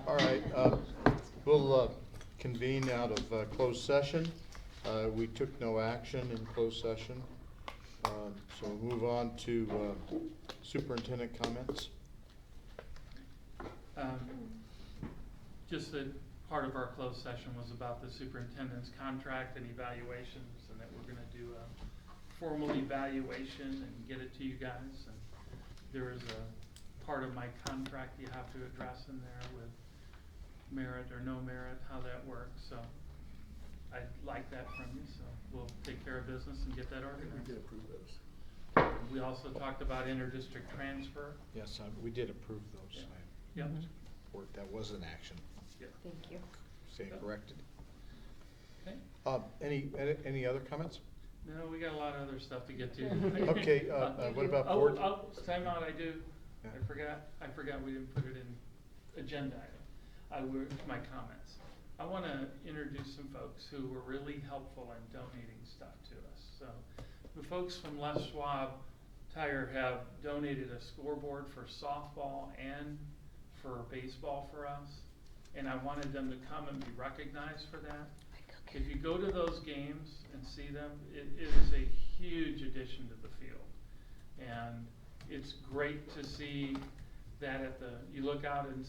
All right, we'll convene out of closed session. We took no action in closed session. So we'll move on to superintendent comments. Just that part of our closed session was about the superintendent's contract and evaluations, and that we're gonna do a formal evaluation and get it to you guys. And there is a part of my contract you have to address in there with merit or no merit, how that works. So I'd like that from you, so we'll take care of business and get that organized. We did approve those. We also talked about inter-district transfer. Yes, we did approve those. Yep. That was an action. Yep. Thank you. Stand corrected. Okay. Any other comments? No, we got a lot of other stuff to get to. Okay, what about board? Time out, I do. Yeah. I forgot we didn't put it in agenda item. My comments. I wanna introduce some folks who were really helpful in donating stuff to us. So the folks from Les Schwab Tire have donated a scoreboard for softball and for baseball for us. And I wanted them to come and be recognized for that. If you go to those games and see them, it is a huge addition to the field. And it's great to see that you look out in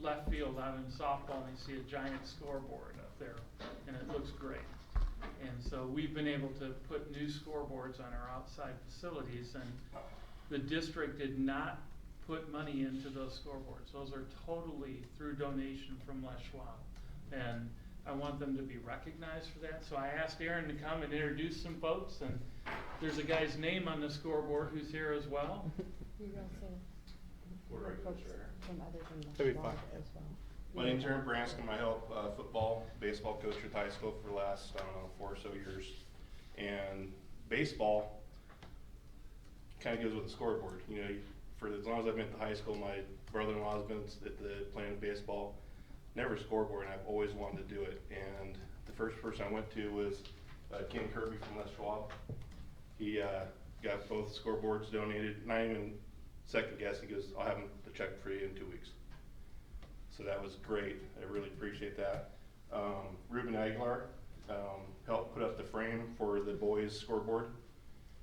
left field out in softball and you see a giant scoreboard up there, and it looks great. And so we've been able to put new scoreboards on our outside facilities, and the district did not put money into those scoreboards. Those are totally through donation from Les Schwab. And I want them to be recognized for that. So I asked Aaron to come and introduce some folks, and there's a guy's name on the scoreboard who's here as well. From other than That'd be Schwab fine. as well. My name's Aaron Branscombe. I help football, baseball coach at high school for the last, 4 or so years. And baseball kind of goes with the scoreboard. You know, for as long as I've been at the high school, my brother-in-law's been playing baseball. Never a scoreboard, and I've always wanted to do it. And the first person I went to was Ken Kirby from Les Schwab. He got both scoreboards donated, not even second guess. He goes, I'll have the check for you in 2 weeks. So that was great. I really appreciate that. Ruben Aguilar helped put up the frame for the boys' scoreboard,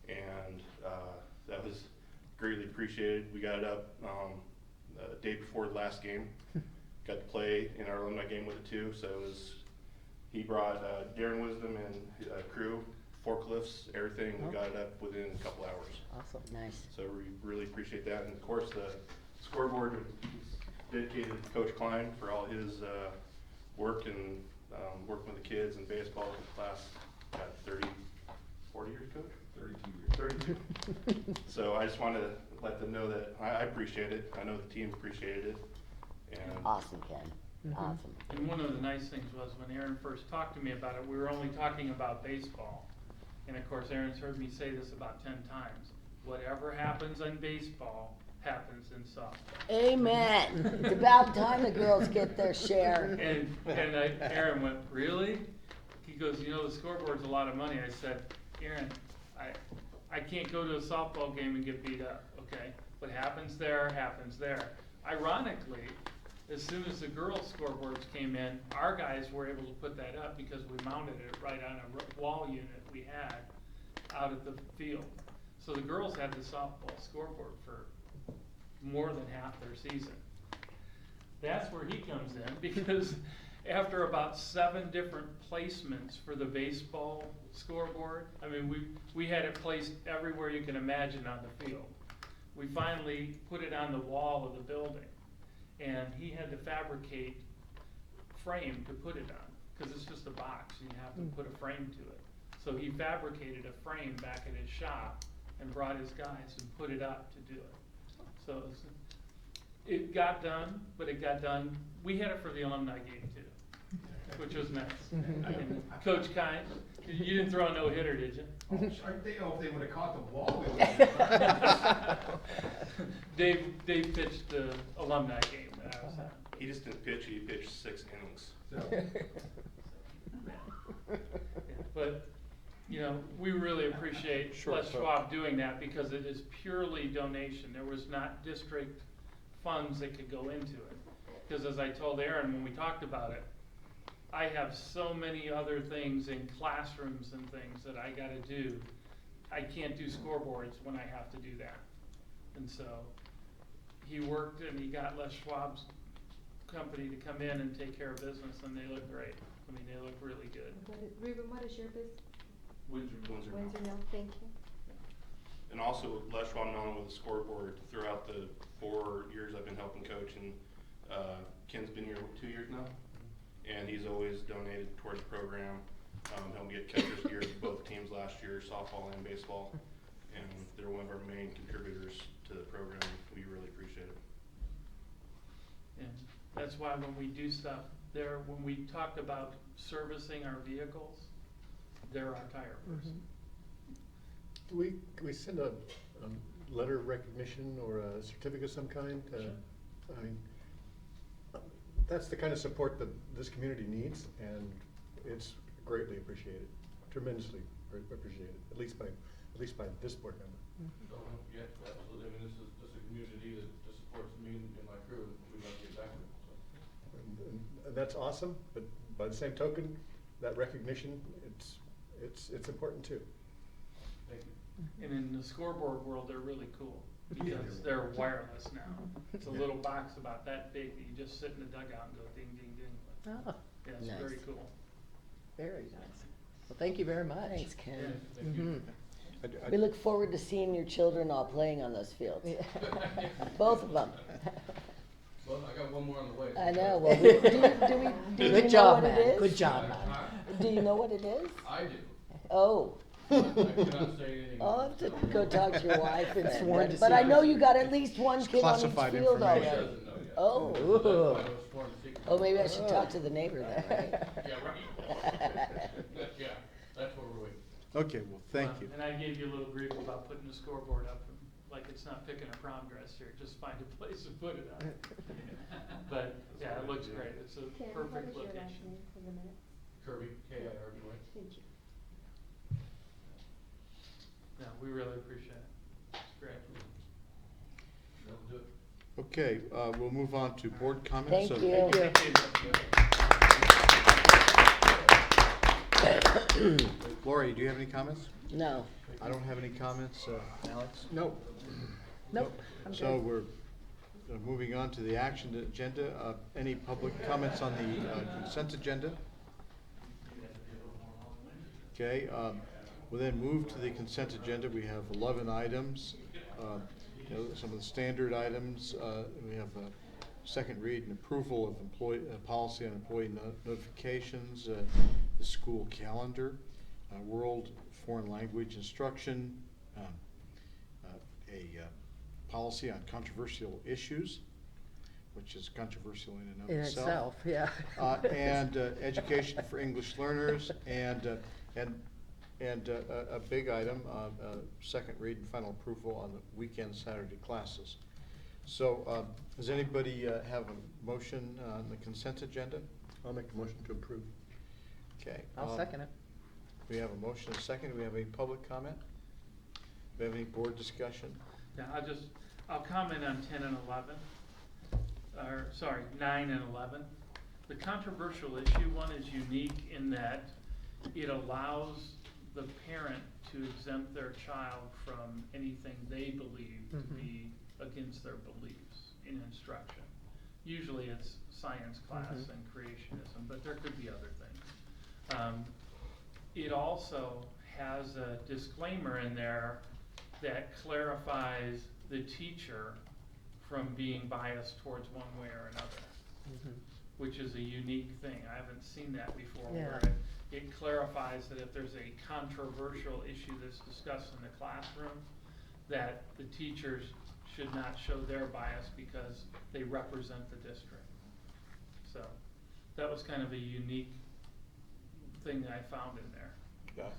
and that was greatly appreciated. We got it up the day before the last game. Got to play in our alumni game with it too. So he brought Darren Wisdom and crew, forklifts, everything. We got it up within a couple hours. Awesome, nice. So we really appreciate that. And of course, the scoreboard is dedicated to Coach Klein for all his work and working with the kids in baseball in class. Got 40 years, Coach? 32 years. 32. So I just wanted to let them know that I appreciate it. I know the team appreciated it. And Awesome, Ken. Awesome. And one of the nice things was when Aaron first talked to me about it, we were only talking about baseball. And of course, Aaron's heard me say this about 10 times. Whatever happens in baseball happens in softball. Amen. It's about time the girls get their share. And Aaron went, really? He goes, you know, the scoreboard's a lot of money. I said, Aaron, I can't go to a softball game and get beat up, okay? What happens there, happens there. Ironically, as soon as the girls' scoreboards came in, our guys were able to put that up because we mounted it right on a wall unit we had out at the field. So the girls had the softball scoreboard for more than half their season. That's where he comes in, because after about 7 different placements for the baseball scoreboard, I mean, we had it placed everywhere you can imagine on the field. We finally put it on the wall of the building, and he had to fabricate frame to put it on, because it's just a box, you have to put a frame to it. So he fabricated a frame back at his shop and brought his guys and put it up to do it. So it got done, but it got done. We had it for the alumni game too, which was nice. And Coach Kind, you didn't throw a no-hitter, did you? Oh, sure. If they would have caught the ball, they would have. Dave pitched the alumni game that I was at. he just didn't pitch, he pitched 6 innings. So, Yeah, but, you know, we really appreciate Les Schwab doing that, because it is purely donation. There was not district funds that could go into it. Because as I told Aaron when we talked about it, I have so many other things in classrooms and things that I gotta do. I can't do scoreboards when I have to do that. And so he worked and he got Les Schwab's company to come in and take care of business, and they look great. I mean, they look really good. Ruben, what is your business? Windsor Mill. Windsor Mill, thank you. And also, Les Schwab not only with the scoreboard, throughout the 4 years I've been helping coach, and Ken's been here 2 years now, and he's always donated towards the program. Helped get catcher's gear for both teams last year, softball and baseball, and they're one of our main contributors to the program. We really appreciate it. And that's why when we do stuff there, when we talked about servicing our vehicles, they're our tire person. Do we send a letter of recognition or a certificate of some kind? Sure. I mean, that's the kind of support that this community needs, and it's greatly appreciated, tremendously appreciated, at least by this board member. Oh, yeah, absolutely. I mean, this is just a community that just supports me and my crew, and we'd like to get back to it, so. And that's awesome, but by the same token, that recognition, it's important too. Thank you. And in the scoreboard world, they're really cool because they're wireless now. It's a Yeah. little box about that big that you just sit in the dugout and go ding, ding, ding. Oh, Yeah, it's Nice. very cool. very nice. Well, thank you very much. Thanks, Ken. Yeah. Thank you. We look forward to seeing your children all playing on those fields. Yeah. Both of them. Well, I got one more on the way. I know, well, do you know Good job, what it man. is? Good job, man. Do you know what it is? I do. Oh. I cannot say anything. I'll have to go talk to your wife and Sworn to but I secrecy. know you got at least one kid on each classified field She already. doesn't know yet. Oh. That's why I was sworn to secrecy. Oh, maybe I should talk to the neighbor then, right? Yeah, right. Yeah, that's what we're waiting. Okay, well, thank you. And I gave you a little grief about putting the scoreboard up, and like it's not picking a prom dress here, just find a place to put it up. But, yeah, it looks great, it's a Ken, what perfect is your last location. name for the minute? Kirby, K-I-R-B-Y. Thank you. No, we really appreciate it, it's great. That'll do it. Okay, we'll move on to board comments. Thank So- you. Lori, do you have any comments? No. I don't have any comments. Alex? No. Nope, I'm good. So we're moving on to the action agenda. Any public comments on the consent agenda? Okay, we'll then move to the consent agenda. We have 11 items. Some of the standard items. We have a second read and approval of employee policy on employee notifications, the school calendar, world foreign language instruction, a policy on controversial issues, which is controversial in and of In itself. itself, yeah. And education for English learners, and a big item, second read and final approval on the weekend Saturday classes. So, does anybody have a motion on the consent agenda? I'll make a motion to approve. Okay. I'll second it. We have a motion and a second. Do we have any public comment? Do we have any board discussion? Yeah, I'll comment on 10 and 11, or, sorry, 9 and 11. The controversial issue one is unique in that it allows the parent to exempt their child from anything they believe to be against their beliefs in instruction. Usually it's science class and creationism, but there could be other things. It also has a disclaimer in there that clarifies the teacher from being biased towards one way or another, which is a unique thing. I haven't seen that before, where it clarifies that if there's a controversial issue that's discussed in the classroom, that the teachers should not show their bias because they represent the district. So that was kind of a unique thing that I found in there. Yeah,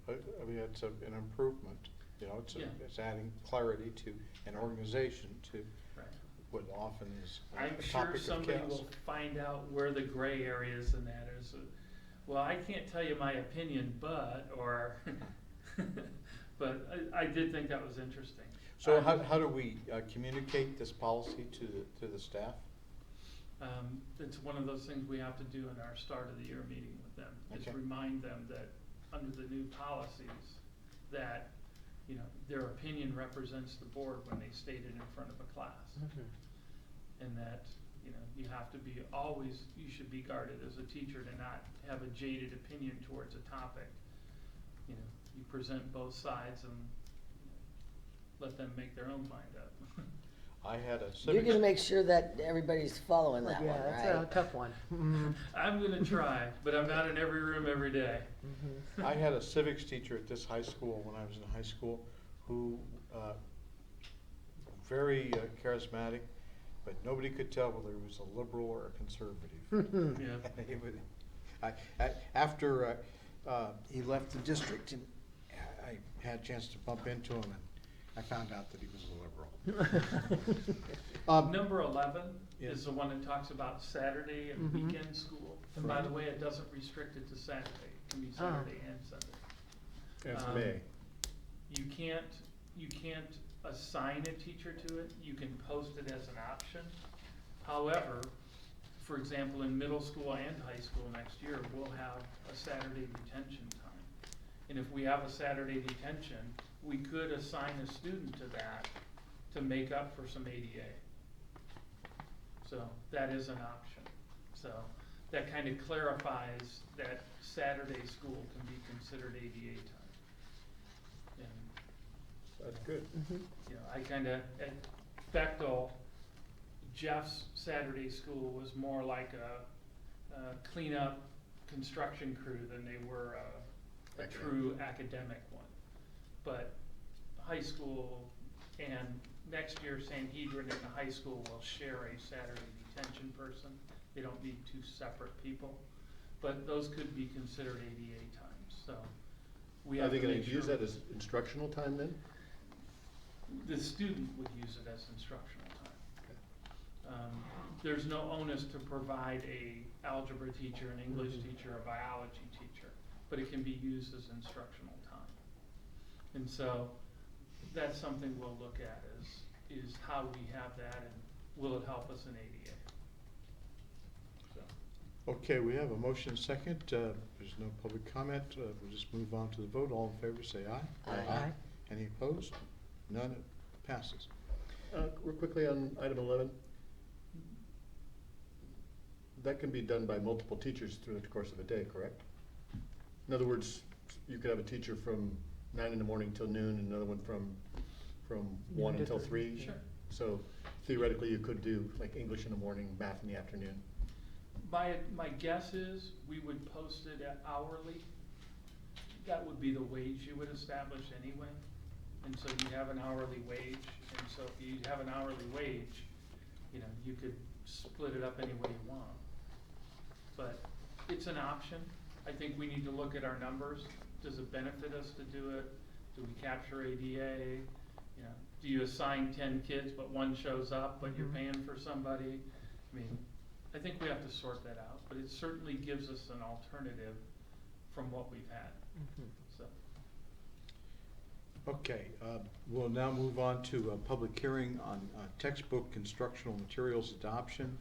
I mean, it's an improvement. You know, it's adding clarity to an organization to Right. what often is I'm a sure topic of somebody chaos. will find out where the gray areas in that is. Well, I can't tell you my opinion, but, or, but I did think that was interesting. So how do we communicate this policy to the staff? It's one of those things we have to do in our start of the year meeting with them, is Okay. remind them that under the new policies, that, you know, their opinion represents the board when they state it in front of a class. And that, you know, you have to be always, you should be guarded as a teacher to not have a jaded opinion towards a topic. You know, you present both sides and let them make their own mind up. I had a You're civics. gonna make sure that everybody's following that Yeah, one, that's right? a tough one. Mhm. I'm gonna try, but I'm not in every room every day. Mhm. I had a civics teacher at this high school when I was in high school who, very charismatic, but nobody could tell whether he was a liberal or a conservative. Yeah. He would- after he left the district, and I had a chance to bump into him, and I found out that he was a liberal. Number 11 Yeah. is the one that talks about Saturday and Mhm. weekend school. And by the way, it doesn't restrict it to Saturday. It can be Saturday and Sunday. That's Um, May. You can't assign a teacher to it. You can post it as an option. However, for example, in middle school and high school next year, we'll have a Saturday detention time. And if we have a Saturday detention, we could assign a student to that to make up for some ADA. So that is an option. So that kind of clarifies that Saturday school can be considered ADA time. And, That's good. you know, I kind of, at Bechtel, Jeff's Saturday school was more like a cleanup construction crew than they were a true academic one. But high school and next year Sanhedrin and the high school will share a Saturday detention person. They don't need two separate people, but those could be considered ADA times, so we Are have they to gonna make sure. use that as instructional time then? The student would use it as instructional time. There's no onus to provide a algebra teacher, an English teacher, a biology teacher, but it can be used as instructional time. And so that's something we'll look at is how we have that and will it help us in ADA? So, Okay, we have a motion second. There's no public comment. We'll just move on to the vote. All in favor, say aye. Aye. Any opposed? None. It passes. Real quickly on item 11. That can be done by multiple teachers throughout the course of a day, correct? In other words, you could have a teacher from 9 in the morning till noon, and another one from 1 to until 3. 3. Sure. So theoretically, you could do like English in the morning, math in the afternoon. my guess is we would post it at hourly. That would be the wage you would establish anyway. And so you have an hourly wage, and so if you have an hourly wage, you know, you could split it up any way you want. But it's an option. I think we need to look at our numbers. Does it benefit us to do it? Do we capture ADA? You know, do you assign 10 kids but one shows up but you're paying for somebody? I mean, I think we have to sort that out, but it certainly gives us an alternative from what we've had, so. Okay, we'll now move on to a public hearing on textbook instructional materials adoption,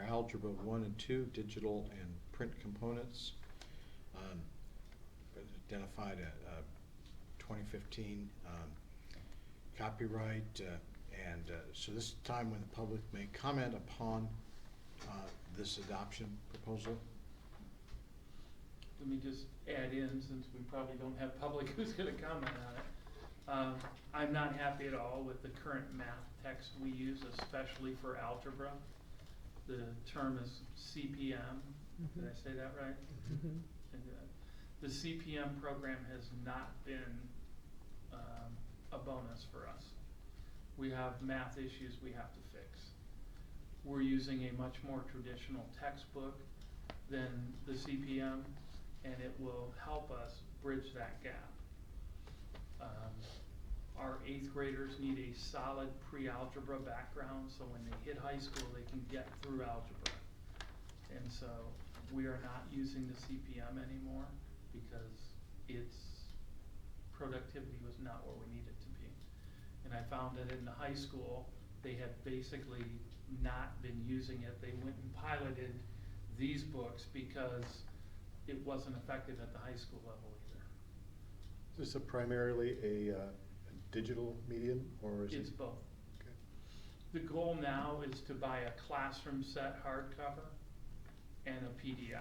our Algebra 1 and 2, digital and print components. Identified a 2015 copyright, and so this is the time when the public may comment upon this adoption proposal. Let me just add in, since we probably don't have public who's gonna comment on it. I'm not happy at all with the current math text we use, especially for algebra. The term is CPM, did I say that right? And, the CPM program has not been a bonus for us. We have math issues we have to fix. We're using a much more traditional textbook than the CPM, and it will help us bridge that gap. Our 8th graders need a solid pre-algebra background, so when they hit high school, they can get through algebra. And so we are not using the CPM anymore because its productivity was not where we need it to be. and I found that in the high school, they had basically not been using it. They went and piloted these books because it wasn't effective at the high school level either. Is this primarily a digital medium, or is it? It's both. Okay. The goal now is to buy a classroom set hardcover and a PDF.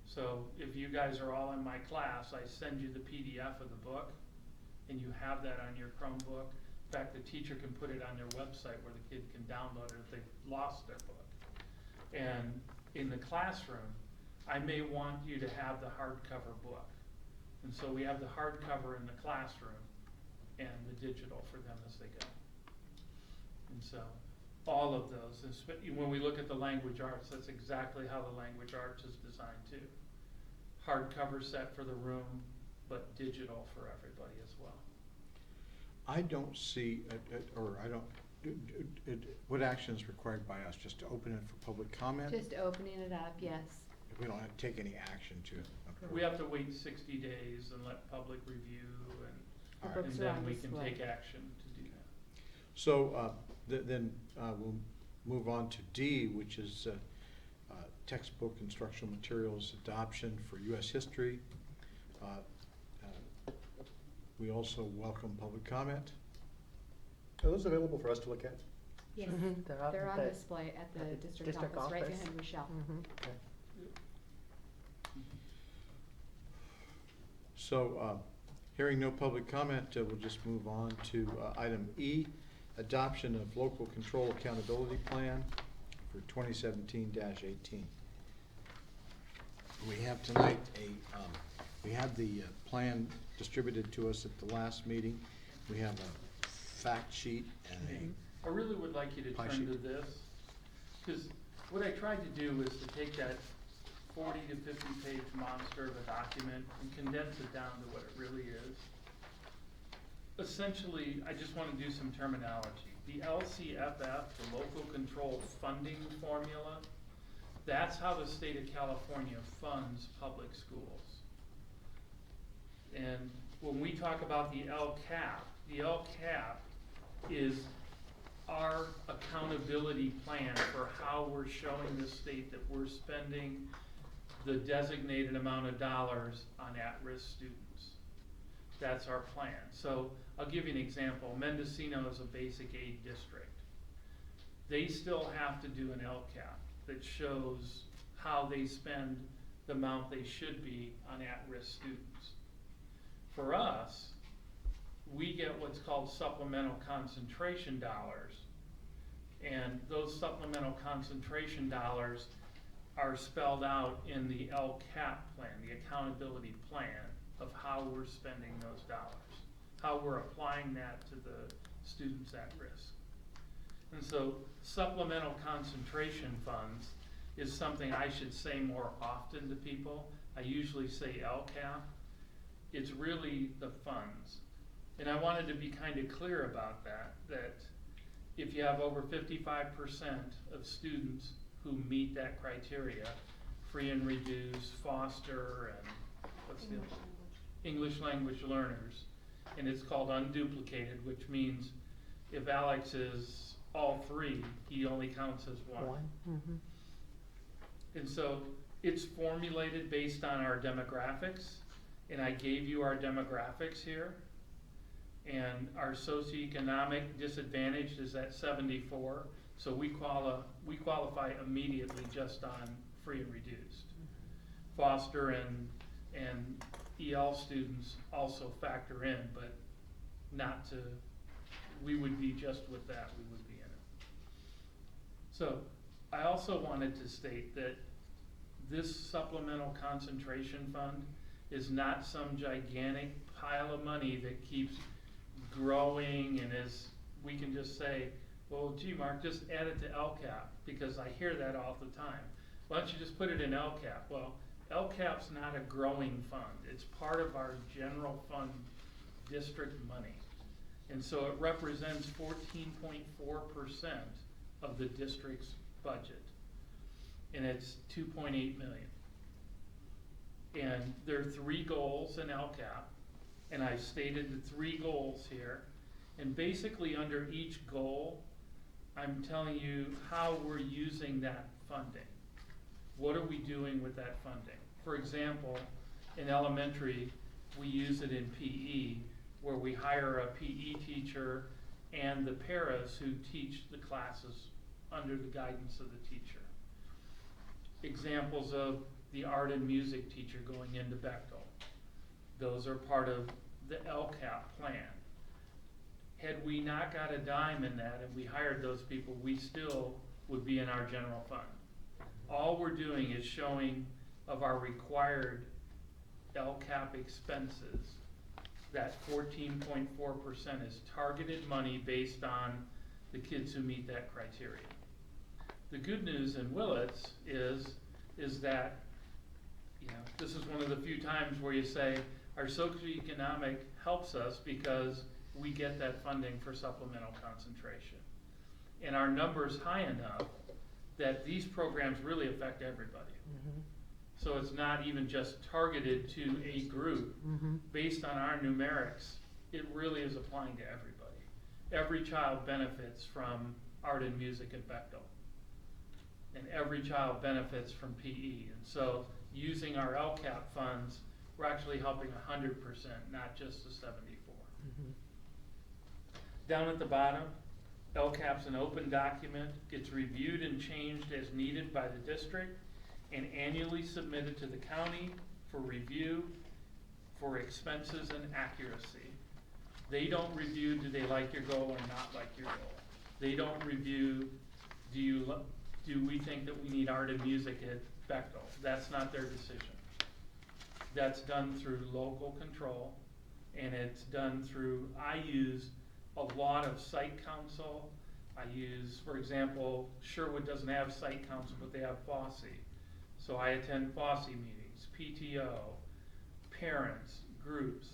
So if you guys are all in my class, I send you the PDF of the book, and you have that on your Chromebook. In fact, the teacher can put it on their website where the kid can download it if they've lost their book. And in the classroom, I may want you to have the hardcover book. And so we have the hardcover in the classroom and the digital for them as they go. And so all of those, when we look at the language arts, that's exactly how the language arts is designed too. Hardcover set for the room, but digital for everybody as well. I don't see, what action is required by us? Just to open it for public comment? Just opening it up, yes. We don't have to take any action to approve. We have to wait 60 days and let public review, The All right. books and are then on we can display. take action to do that. So then we'll move on to D, which is textbook instructional materials adoption for U.S. history. We also welcome public comment. Are those available for us to look at? Yes, Mhm. they're on the display at the district district office, right office. behind Rochelle. Mhm. Okay. So hearing no public comment, we'll just move on to item E, adoption of local control accountability plan for 2017-18. We have tonight we had the plan distributed to us at the last meeting. We have a fact sheet and I really would like you to Pie turn to sheet. this, because what I tried to do is to take that 40 to 50 page monster of a document and condense it down to what it really is. Essentially, I just want to do some terminology. The LCFF, the local control funding formula, that's how the state of California funds public schools. And when we talk about the LCAP is our accountability plan for how we're showing the state that we're spending the designated amount of dollars on at-risk students. That's our plan. So I'll give you an example. Mendocino is a basic aid district. They still have to do an LCAP that shows how they spend the amount they should be on at-risk students. For us, we get what's called supplemental concentration dollars, and those supplemental concentration dollars are spelled out in the LCAP plan, the accountability plan of how we're spending those dollars, how we're applying that to the students at risk. And so supplemental concentration funds is something I should say more often to people. I usually say LCAP. It's really the funds. And I wanted to be kind of clear about that, that if you have over 55% of students who meet that criteria, free and reduced, foster, and what's the other? English language learners, and it's called unduplicated, which means if Alex is all three, he only counts as one. Mhm. And so it's formulated based on our demographics, and I gave you our demographics here. And our socioeconomic disadvantage is at 74, so we qualify immediately just on free and reduced. Foster and EL students also factor in, but not to, we would be just with that, we would be in it. So I also wanted to state that this supplemental concentration fund is not some gigantic pile of money that keeps growing and we can just say, well, gee, Mark, just add it to LCAP, because I hear that all the time. Why don't you just put it in LCAP? Well, LCAP's not a growing fund. It's part of our general fund district money. And so it represents 14.4% of the district's budget. And it's 2.8 million. And there are 3 goals in LCAP, and I've stated the 3 goals here. And basically, under each goal, I'm telling you how we're using that funding. What are we doing with that funding? For example, in elementary, we use it in PE, where we hire a PE teacher and the paras who teach the classes under the guidance of the teacher. Examples of the art and music teacher going into Bechtel. Those are part of the LCAP plan. Had we not got a dime in that and we hired those people, we still would be in our general fund. All we're doing is showing of our required LCAP expenses, that 14.4% is targeted money based on the kids who meet that criteria. The good news in Willits is that, you know, this is one of the few times where you say our socioeconomic helps us because we get that funding for supplemental concentration. And our number's high enough that these programs really affect everybody. So it's not even just targeted to a group. Based on our numerics, it really is applying to everybody. Every child benefits from art and music at Bechtel. And every child benefits from PE. And so using our LCAP funds, we're actually helping 100%, not just the 74. Down at the bottom, LCAP's an open document. It's reviewed and changed as needed by the district and annually submitted to the county for review for expenses and accuracy. They don't review, do they like your goal or not like your goal? They don't review, do we think that we need art and music at Bechtel? That's not their decision. That's done through local control, and it's done through, I use a lot of site council. I use, for example, Sherwood doesn't have site council, but they have FOSSE. So I attend FOSSE meetings, PTO, parents, groups,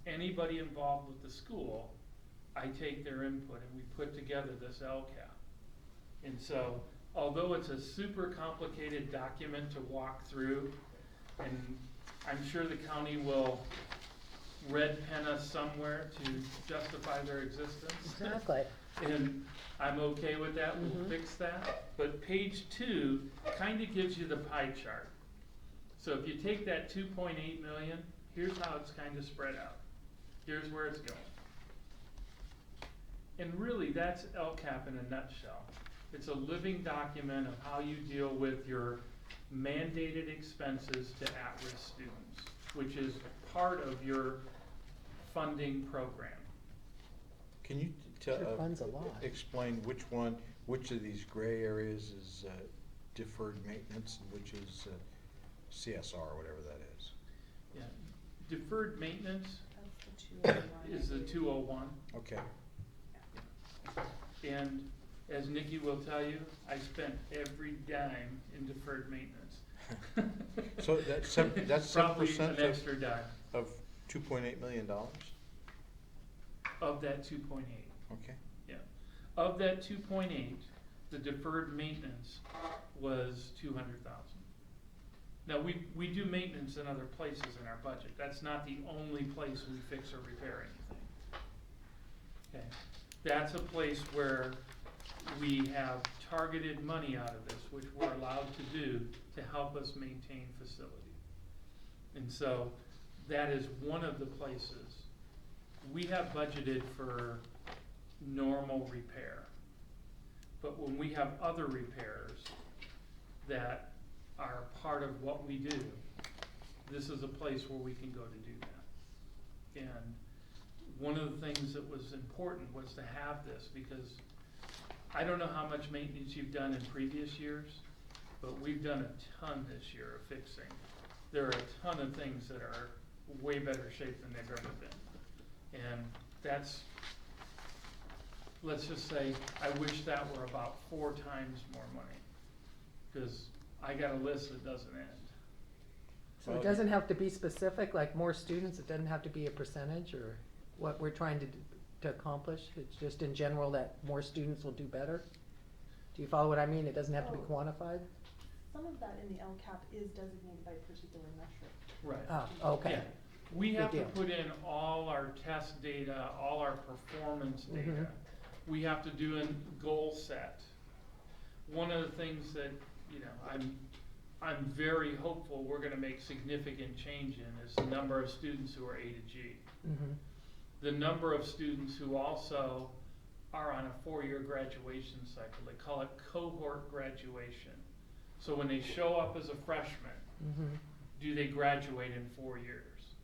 anybody involved with the school, I take their input and we put together this LCAP. And so, although it's a super complicated document to walk through, and I'm sure the county will red pen us somewhere to justify their existence. Exactly. And I'm okay with that, we'll fix that. But page 2 kind of gives you the pie chart. So if you take that 2.8 million, here's how it's kind of spread out. Here's where it's going. And really, that's LCAP in a nutshell. It's a living document of how you deal with your mandated expenses to at-risk students, which is part of your funding program. Can you Sure funds a lot. explain which of these gray areas is deferred maintenance and which is CSR, or whatever that is? Yeah. Deferred maintenance That's the 201. is the 201. Okay. And as Nikki will tell you, I spent every dime in deferred maintenance. So that's that's Probably 7% an extra dime of $2.8 million? of that 2.8. Okay. Yeah. Of that 2.8, the deferred maintenance was 200,000. Now we do maintenance in other places in our budget. That's not the only place we fix or repair anything. Okay. That's a place where we have targeted money out of this, which we're allowed to do to help us maintain facility. And so that is one of the places. We have budgeted for normal repair. But when we have other repairs that are part of what we do, this is a place where we can go to do that. And one of the things that was important was to have this, because I don't know how much maintenance you've done in previous years, but we've done a ton this year of fixing. There are a ton of things that are way better shape than they've ever been. And that's, let's just say, I wish that were about 4 times more money, because I got a list that doesn't end. So it doesn't have to be specific, like more students, it doesn't have to be a percentage, or what we're trying to accomplish? It's just in general that more students will do better? Do you follow what I mean? It doesn't have to be Oh. quantified? Some of that in the LCAP is designated by particular metric. Right. Oh, okay. We Good have to deal. put in all our test data, all our performance data. Mhm. We have to do a goal set. One of the things that, you know, I'm very hopeful we're gonna make significant change in is the number of students who are A to G. Mhm. The number of students who also are on a 4-year graduation cycle. They call it cohort graduation. So when they show up as a freshman, Mhm. do they graduate in 4 years?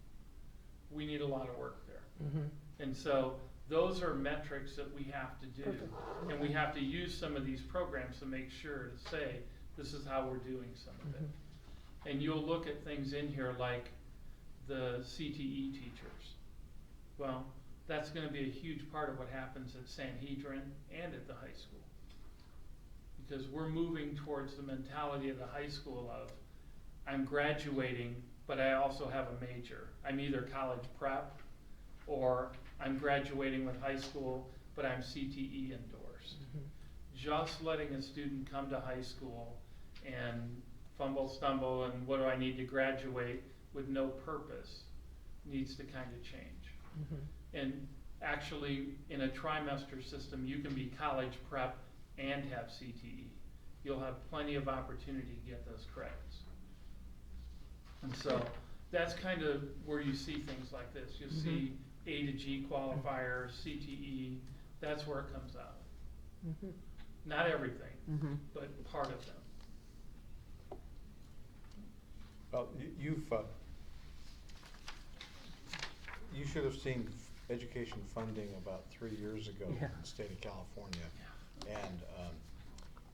We need a lot of work there. Mhm. And so those are metrics that we have to do. Perfect. And we have to use some of these programs to make sure to say, this is how we're doing some of it. Mhm. And you'll look at things in here like the CTE teachers. Well, that's gonna be a huge part of what happens at Sanhedrin and at the high school. Because we're moving towards the mentality of the high school of, I'm graduating, but I also have a major. I'm either college prep, or I'm graduating with high school, but I'm CTE endorsed. Mhm. Just letting a student come to high school and fumble, stumble, and what do I need to graduate with no purpose needs to kind of change. Mhm. And actually, in a trimester system, you can be college prep and have CTE. You'll have plenty of opportunity to get those credits. And so, that's kind of where you see things like this. You'll see A to G qualifiers, CTE, that's where it comes out. Mhm. Not everything, Mhm. but part of them. Well, you should have seen education funding about 3 years ago in Yeah. the state of California, and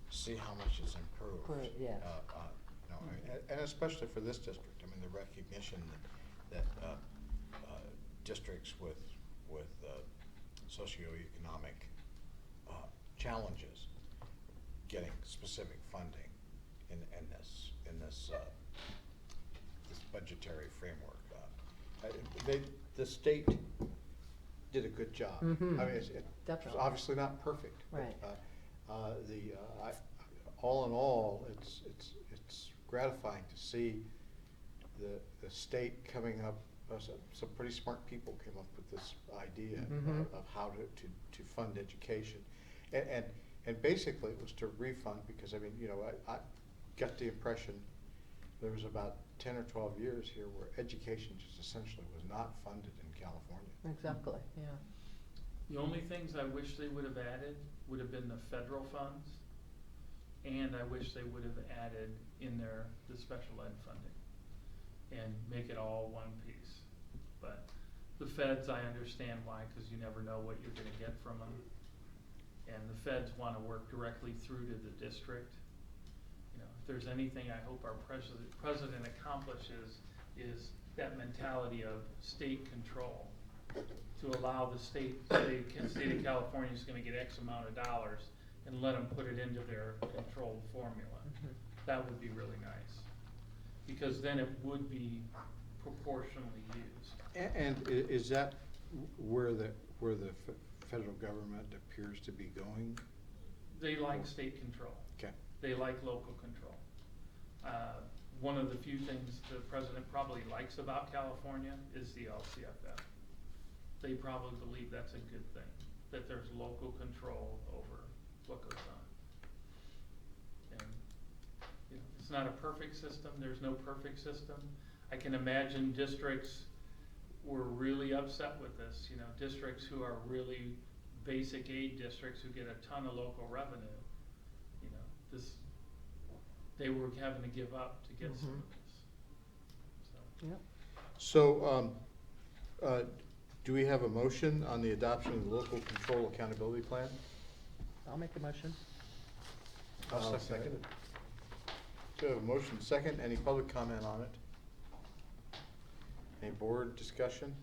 see how much it's improved. Right, yeah. You know, and especially for this district, I mean, the recognition that districts with socioeconomic challenges getting specific funding in this budgetary framework. The state did a good job. Mhm. I mean, it's Definitely. obviously not perfect. but, Right. all in all, it's gratifying to see the state coming up, some pretty smart people came up with this idea Mhm. of how to fund education. And basically it was to refund, because I mean, you know, I got the impression there was about 10 or 12 years here where education just essentially was not funded in California. Exactly, yeah. The only things I wish they would have added would have been the federal funds, and I wish they would have added in there the special ed funding, and make it all one piece. But the feds, I understand why, cause you never know what you're gonna get from them. And the feds wanna work directly through to the district. You know, if there's anything I hope our president accomplishes, is that mentality of state control. To allow the state of California is gonna get X amount of dollars, and let them put it into their controlled formula. Mhm. That would be really nice, because then it would be proportionally used. And is that where the federal government appears to be going? They like state control. Okay. They like local control. One of the few things the president probably likes about California is the LCFF. They probably believe that's a good thing, that there's local control over what goes on. And, you know, it's not a perfect system, there's no perfect system. I can imagine districts were really upset with this, you know, districts who are really basic aid districts who get a ton of local revenue. You know, they were having to give up to get some of this. So, Yep. So, do we have a motion on the adoption of the local control accountability plan? I'll make the motion. I'll second it. So, motion second, any public comment on it? Any board discussion?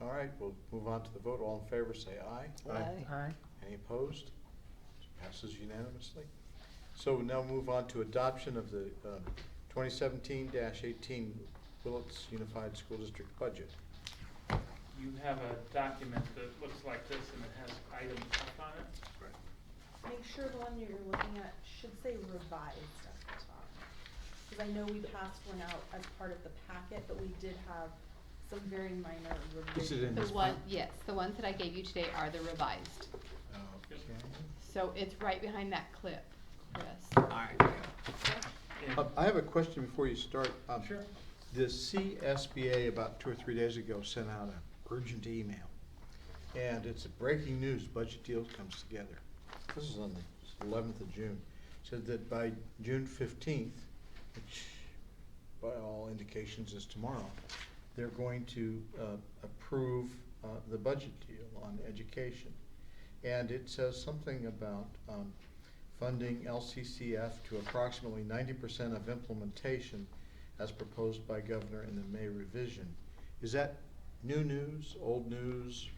All right, we'll move on to the vote. All in favor, say aye. Aye. Aye. Any opposed? Passes unanimously. So we'll now move on to adoption of the 2017-18 Willits Unified School District budget. you have a document that looks like this and it has item stuff on it. Make sure the one you're looking at should say revised at the top. Because I know we passed one out as part of the packet, but we did have some very minor revisions. Is it in The this one, one? yes, the ones that I gave you today are the revised. Okay. So it's right behind that clip, Chris. All right. I have a question before you start. Sure. The CSBA about 2 or 3 days ago sent out an urgent email. And it's a breaking news, budget deal comes together. This is on the 11th of June. Said that by June 15th, which by all indications is tomorrow, they're going to approve the budget deal on education. And it says something about funding LCCF to approximately 90% of implementation as proposed by Governor in the May revision. Is that new news, old news?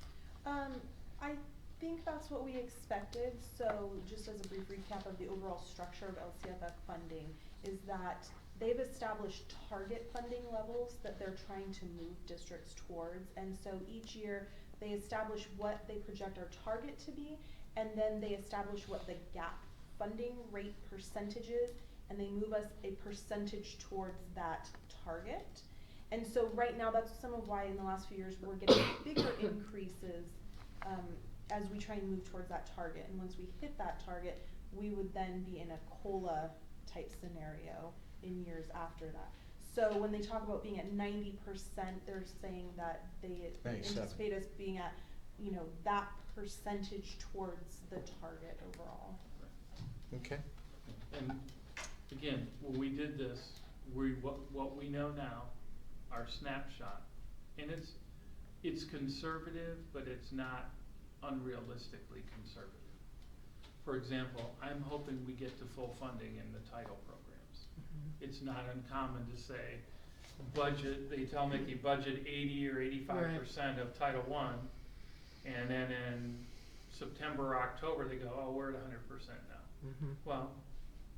I think that's what we expected. So just as a brief recap of the overall structure of LCFF funding is that they've established target funding levels that they're trying to move districts towards. And so each year they establish what they project our target to be, and then they establish what the gap funding rate percentage is, and they move us a percentage towards that target. And so right now, that's some of why in the last few years we're getting bigger increases as we try and move towards that target. And once we hit that target, we would then be in a COLA type scenario in years after that. So when they talk about being at 90%, they're saying that they 97. anticipate us being at, you know, that percentage towards the target overall. Okay. And again, when we did this, what we know now, our snapshot, and it's conservative, but it's not unrealistically conservative. For example, I'm hoping we get to full funding in the title programs. It's not uncommon to say, budget, they tell Nikki budget 80 or 85% of Title I, and then in September or October, they go, oh, we're at 100% now. Well,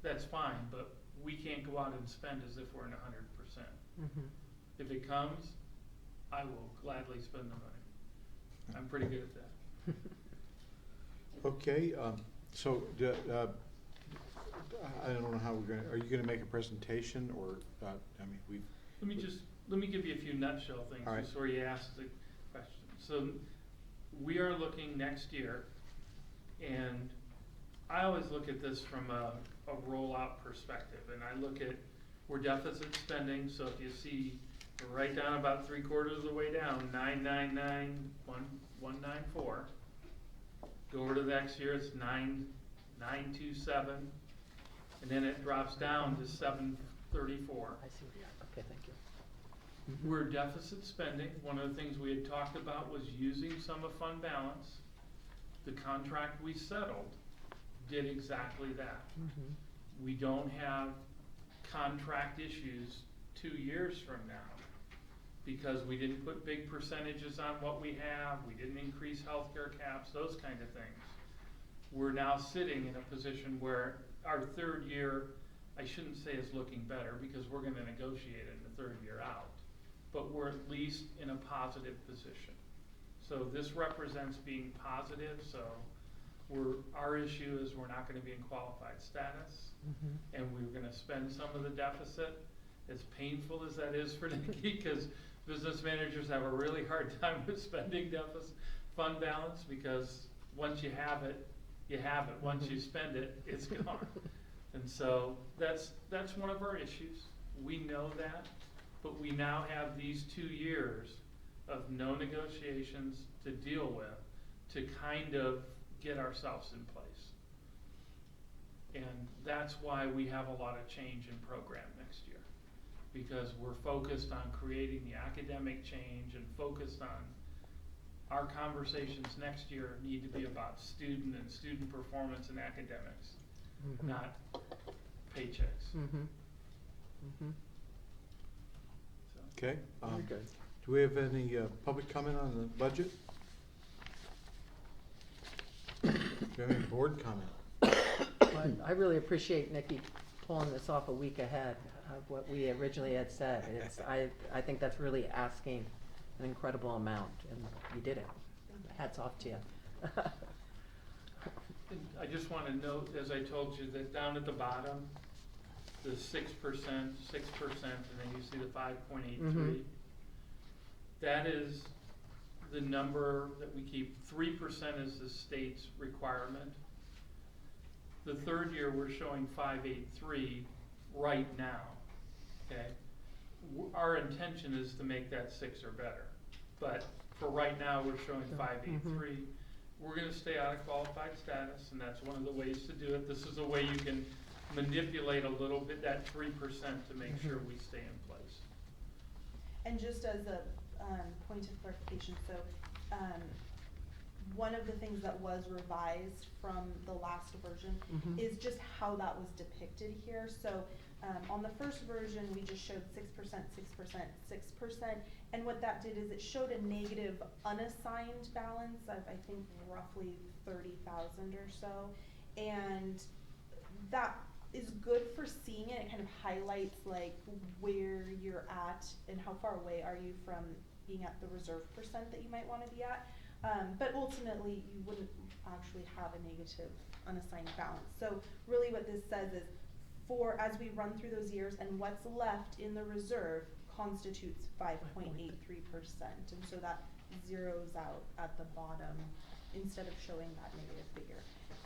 that's fine, but we can't go out and spend as if we're in 100%. If it comes, I will gladly spend the money. I'm pretty good at that. Okay, so I don't know how we're gonna, are you gonna make a presentation or, I mean, Let me give you a few nutshell things All right. before you ask the question. So we are looking next year, and I always look at this from a rollout perspective, and I look at, we're deficit spending, so if you see right down about 3/4 of the way down, 999,194. Go over to the next year, it's 9,927, and then it drops down to 734. I see, okay, thank you. We're deficit spending. One of the things we had talked about was using some of fund balance. The contract we settled did exactly that. We don't have contract issues 2 years from now because we didn't put big percentages on what we have. We didn't increase healthcare caps, those kind of things. We're now sitting in a position where our third year, I shouldn't say is looking better because we're gonna negotiate in the third year out, but we're at least in a positive position. So this represents being positive, so our issue is we're not gonna be in qualified status, and we're gonna spend some of the deficit. As painful as that is for Nikki, because business managers have a really hard time with spending deficit fund balance, because once you have it, you have it. Once you spend it, it's gone. And so that's one of our issues. We know that, but we now have these 2 years of no negotiations to deal with to kind of get ourselves in place. And that's why we have a lot of change in program next year, because we're focused on creating the academic change and focused on our conversations next year need to be about student and student performance and academics, not paychecks. So. okay. Very good. Do we have any public comment on the budget? Do you have any board comment? But I really appreciate Nikki pulling this off a week ahead of what we originally had said. I think that's really asking an incredible amount, and you did it. Hats off to you. I just want to note, as I told you, that down at the bottom, the 6%, and then you see the 5.83. Mhm. That is the number that we keep. 3% is the state's requirement. The third year, we're showing 5.83 right now, okay? Our intention is to make that 6 or better, but for right now, we're showing 5.83. We're gonna stay out of qualified status, and that's one of the ways to do it. This is a way you can manipulate a little bit, that 3% to make sure we stay in place. And just as a point of clarification, so one of the things that was revised from the last version Mhm. is just how that was depicted here. So on the first version, we just showed 6%, 6%, 6%, and what that did is it showed a negative unassigned balance of, I think, roughly 30,000 or so, and that is good for seeing it. It kind of highlights like where you're at and how far away are you from being at the reserve percent that you might want to be at. But ultimately, you wouldn't actually have a negative unassigned balance. So really what this says is, for as we run through those years, and what's left in the reserve constitutes 5.83%. And so that zeroes out at the bottom instead of showing that negative figure.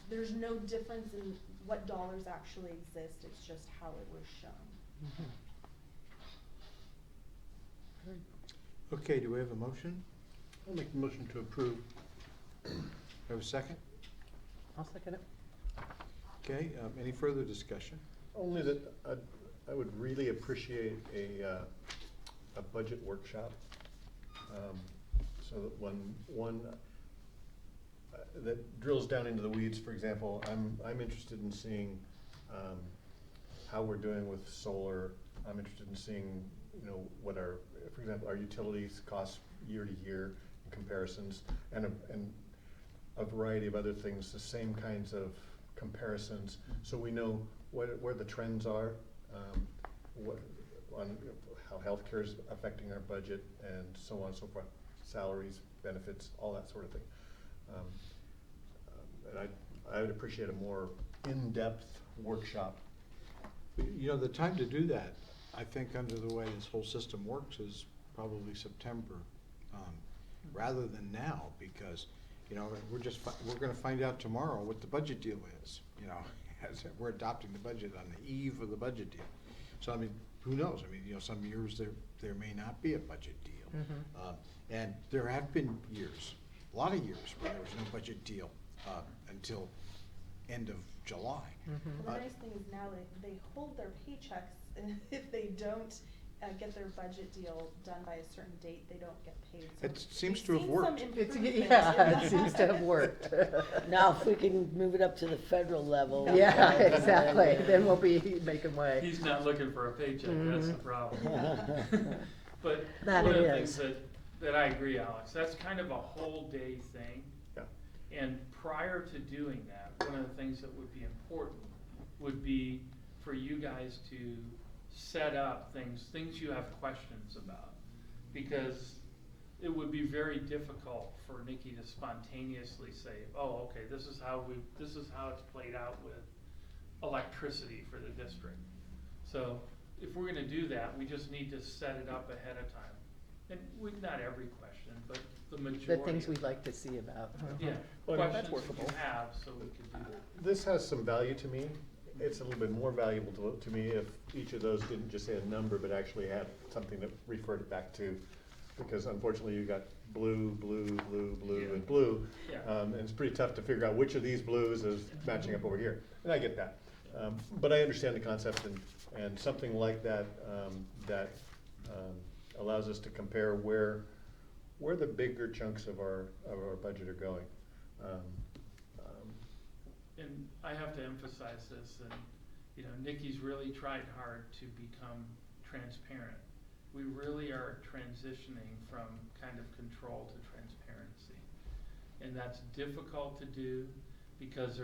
There's no difference in what dollars actually exist, it's just how it was shown. Okay, do we have a motion? I'll make the motion to approve. Do we have a second? I'll second it. Okay, any further discussion? Only that I would really appreciate a budget workshop. So that one that drills down into the weeds. For example, I'm interested in seeing how we're doing with solar. I'm interested in seeing, what our, for example, our utilities cost year to year in comparisons, and a variety of other things, the same kinds of comparisons, so we know where the trends are, on how healthcare is affecting our budget, and so on and so forth, salaries, benefits, all that sort of thing. And I would appreciate a more in-depth workshop. The time to do that, I think under the way this whole system works, is probably September, rather than now, because, we're gonna find out tomorrow what the budget deal is, as we're adopting the budget on the eve of the budget deal. So, who knows? Some years there may not be a budget deal. And there have been years, a lot of years, where there was no budget deal until end of July. Well, the nice thing is now they hold their paychecks, and if they don't get their budget deal done by a certain date, they don't get paid. So It seems we've to have seen worked. some It's, improvement yeah, in it seems to have worked. Now, if we can move it up to the federal level. Yeah, exactly, then we'll be making way. He's not looking for a paycheck, that's the problem. But That one of it the is. things that I agree, Alex, that's kind of a whole day thing. Yeah. And prior to doing that, one of the things that would be important would be for you guys to set up things you have questions about. Because it would be very difficult for Nikki to spontaneously say, oh, okay, this is how it's played out with electricity for the district. So if we're gonna do that, we just need to set it up ahead of time. And not every question, but the majority. The things we'd like to see about. Yeah, Well, questions that's that workable. you have, so we could do that. This has some value to me. It's a little bit more valuable to me if each of those didn't just say a number, but actually had something that referred it back to. Because unfortunately, you got blue, blue, blue, blue, Yeah. and blue. Yeah. And it's pretty tough to figure out which of these blues is matching up over here. And I get that. But I understand the concept, and something like that, allows us to compare where the bigger chunks of our budget are going. And I have to emphasize this, and, Nikki's really tried hard to become transparent. We really are transitioning from kind of control to transparency. And that's difficult to do because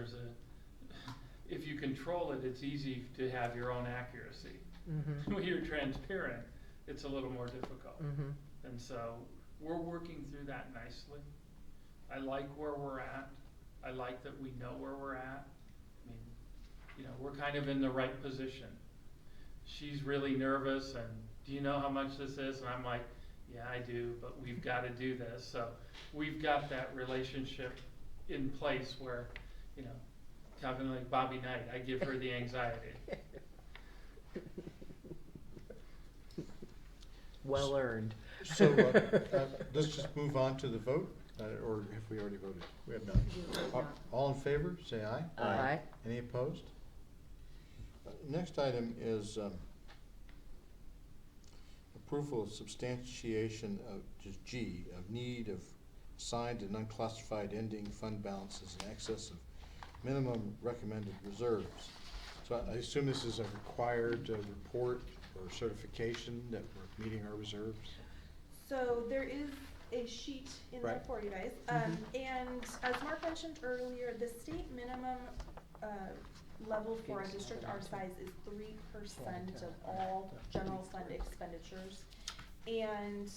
if you control it, it's easy to have your own accuracy. When you're transparent, it's a little more difficult. And so we're working through that nicely. I like where we're at. I like that we know where we're at. We're kind of in the right position. she's really nervous and, do you know how much this is? And I'm like, yeah, I do, but we've gotta do this. So we've got that relationship in place where, you know, kind of like Bobby Knight, I give her the anxiety. Well earned. So, let's just move on to the vote, or have we already voted? We have none. All in favor, say aye. Aye. Any opposed? Next item is approval of substantiation of, just G, of need of signed and unclassified ending fund balances in excess of minimum recommended reserves. So I assume this is a required report or certification that we're meeting our reserves? So there is a sheet in there Right. for you guys. And as Mark mentioned earlier, the state minimum level for a district our size is 3% of all general fund expenditures. And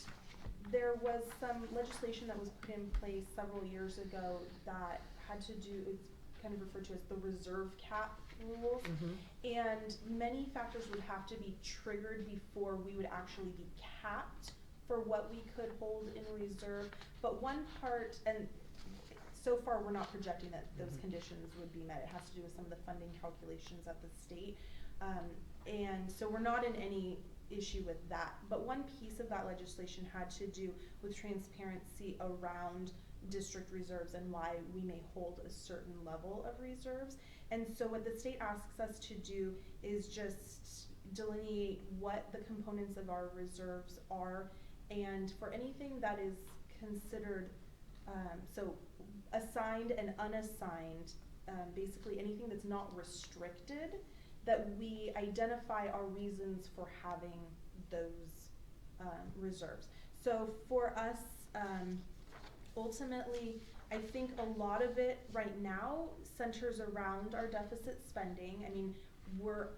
there was some legislation that was put in place several years ago that had to do, it's kind of referred to as the reserve cap rules. And many factors would have to be triggered before we would actually be capped for what we could hold in reserve. But one part, and so far we're not projecting that those conditions would be met. It has to do with some of the funding calculations at the state. And so we're not in any issue with that. But one piece of that legislation had to do with transparency around district reserves and why we may hold a certain level of reserves. And so what the state asks us to do is just delineate what the components of our reserves are, and for anything that is considered, so assigned and unassigned, basically anything that's not restricted, that we identify our reasons for having those reserves. So for us, ultimately, I think a lot of it right now centers around our deficit spending. I mean, we're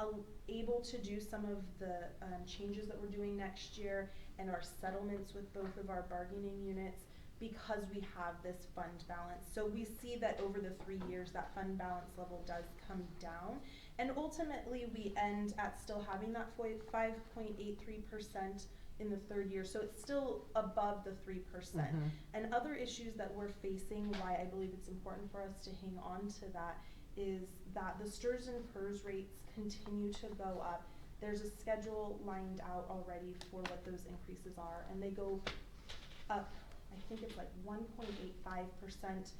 able to do some of the changes that we're doing next year and our settlements with both of our bargaining units because we have this fund balance. So we see that over the 3 years that fund balance level does come down, and ultimately we end at still having that 5.83% in the third year, so it's still above the 3%. And other issues that we're facing, why I believe it's important for us to hang on to that, is that the STRS and PERS rates continue to go up. There's a schedule lined out already for what those increases are, and they go up, I think it's like 1.85%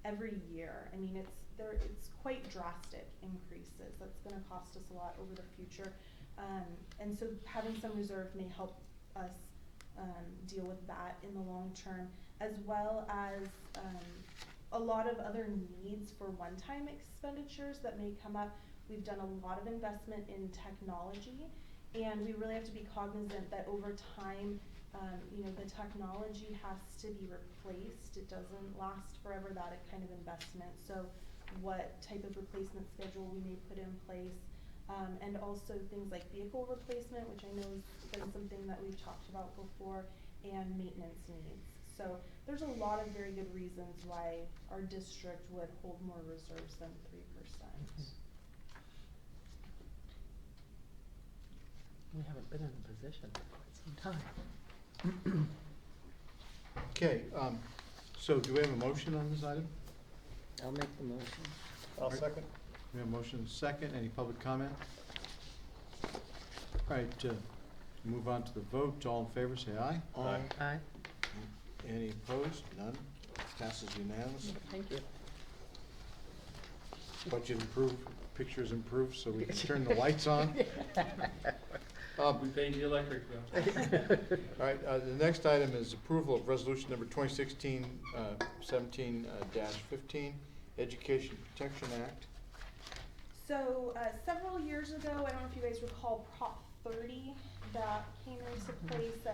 every year. I mean, it's quite drastic increases. That's gonna cost us a lot over the future. And so having some reserve may help us deal with that in the long term, as well as a lot of other needs for one-time expenditures that may come up. We've done a lot of investment in technology, and we really have to be cognizant that over time, you know, the technology has to be replaced. It doesn't last forever, that kind of investment. So what type of replacement schedule we may put in place, and also things like vehicle replacement, which I know has been something that we've talked about before, and maintenance needs. So there's a lot of very good reasons why our district would hold more reserves than 3%. We haven't been in a position for quite some time. Okay, so do we have a motion on this item? I'll make the motion. I'll second. We have a motion and a second. Any public comment? All right, move on to the vote. All in favor, say aye. Aye. Any opposed? None. Passes unanimous. Thank you. Budget improved, pictures improved, so we can turn the lights on. We paid the electric bill. All right, the next item is approval of resolution number 2016-17-15, Education Protection Act. So several years ago, I don't know if you guys recall Prop 30 that came into place,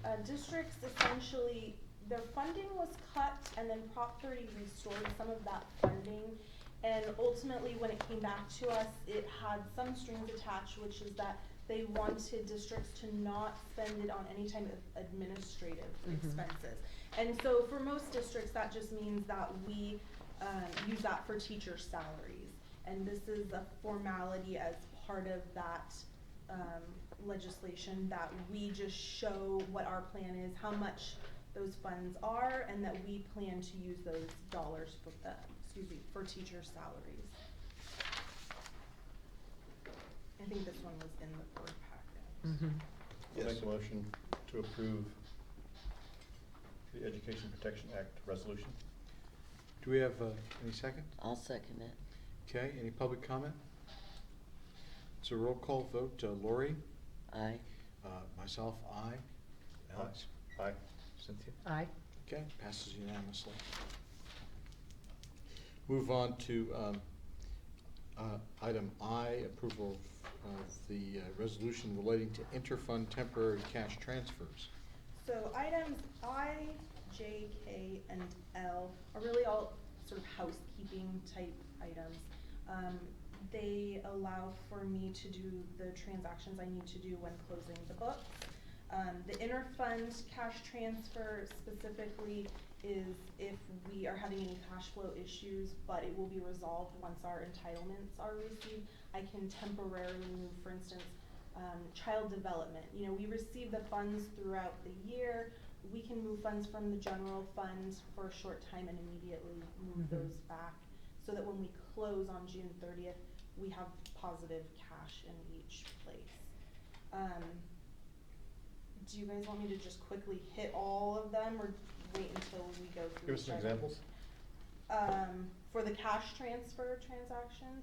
and districts essentially, their funding was cut, and then Prop 30 restored some of that funding. And ultimately, when it came back to us, it had some strings attached, which is that they wanted districts to not spend it on any type of administrative expenses. And so for most districts, that just means that we use that for teacher salaries. And this is a formality as part of that legislation that we just show what our plan is, how much those funds are, and that we plan to use those dollars for, for teacher salaries. I think this one was in the board packet. I'll make a motion to approve the Education Protection Act resolution. Do we have any second? I'll second it. Okay, any public comment? It's a roll call vote. Lori? Aye. Myself, aye. Alex? Aye. Cynthia? Aye. Okay, passes unanimously. Move on to item I, approval of the resolution relating to interfund temporary cash transfers. So items I, J, K, and L are really all sort of housekeeping type items. They allow for me to do the transactions I need to do when closing the books. The interfund cash transfer specifically is if we are having any cash flow issues, but it will be resolved once our entitlements are received. I can temporarily move, for instance, child development. You know, we receive the funds throughout the year. We can move funds from the general fund for a short time and immediately move those back, so that when we close on June 30th, we have positive cash in each place. Do you guys want me to just quickly hit all of them, or wait until we go through? Give us some each examples. item? For the cash transfer transaction,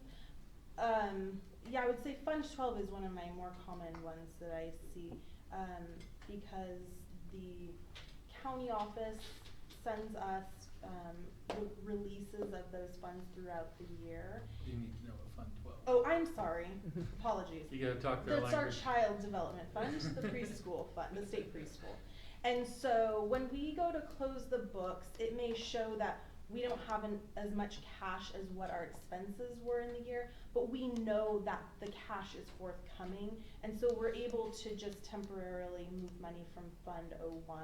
yeah, I would say Fund 12 is one of my more common ones that I see, because the county office sends us releases of those funds throughout the year. You need to know what Fund 12. Oh, I'm sorry. Apologies. You gotta talk their That's our language. child development fund, the preschool fund, the state preschool. And so when we go to close the books, it may show that we don't have as much cash as what our expenses were in the year, but we know that the cash is forthcoming, and so we're able to just temporarily move money from Fund 01,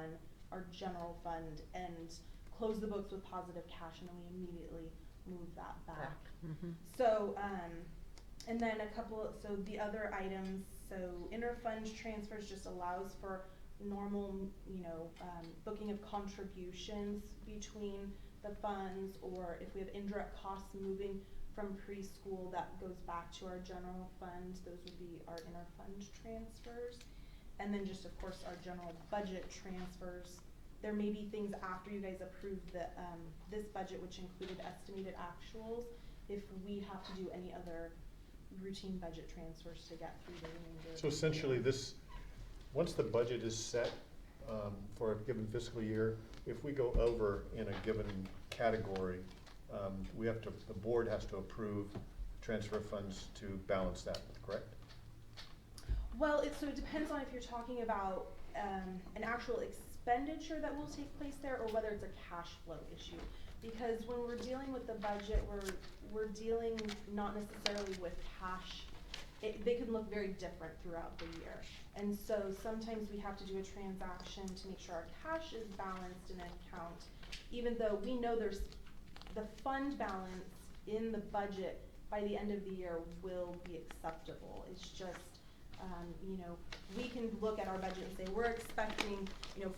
our general fund, and close the books with positive cash, and then we immediately move that back. So, and then so the other items, so interfund transfers just allows for normal, booking of contributions between the funds, or if we have indirect costs moving from preschool, that goes back to our general fund. Those would be our interfund transfers. And then just, of course, our general budget transfers. There may be things after you guys approve the, this budget, which included estimated actuals, if we have to do any other routine budget transfers to get through the remainder. So essentially this, once the budget is set for a given fiscal year, if we go over in a given category, the board has to approve transfer funds to balance that, correct? Well, so it depends on if you're talking about an actual expenditure that will take place there, or whether it's a cash flow issue. Because when we're dealing with the budget, we're dealing not necessarily with cash. They can look very different throughout the year. And so sometimes we have to do a transaction to make sure our cash is balanced in an account, even though we know there's the fund balance in the budget by the end of the year will be acceptable. It's just, we can look at our budget and say, we're expecting,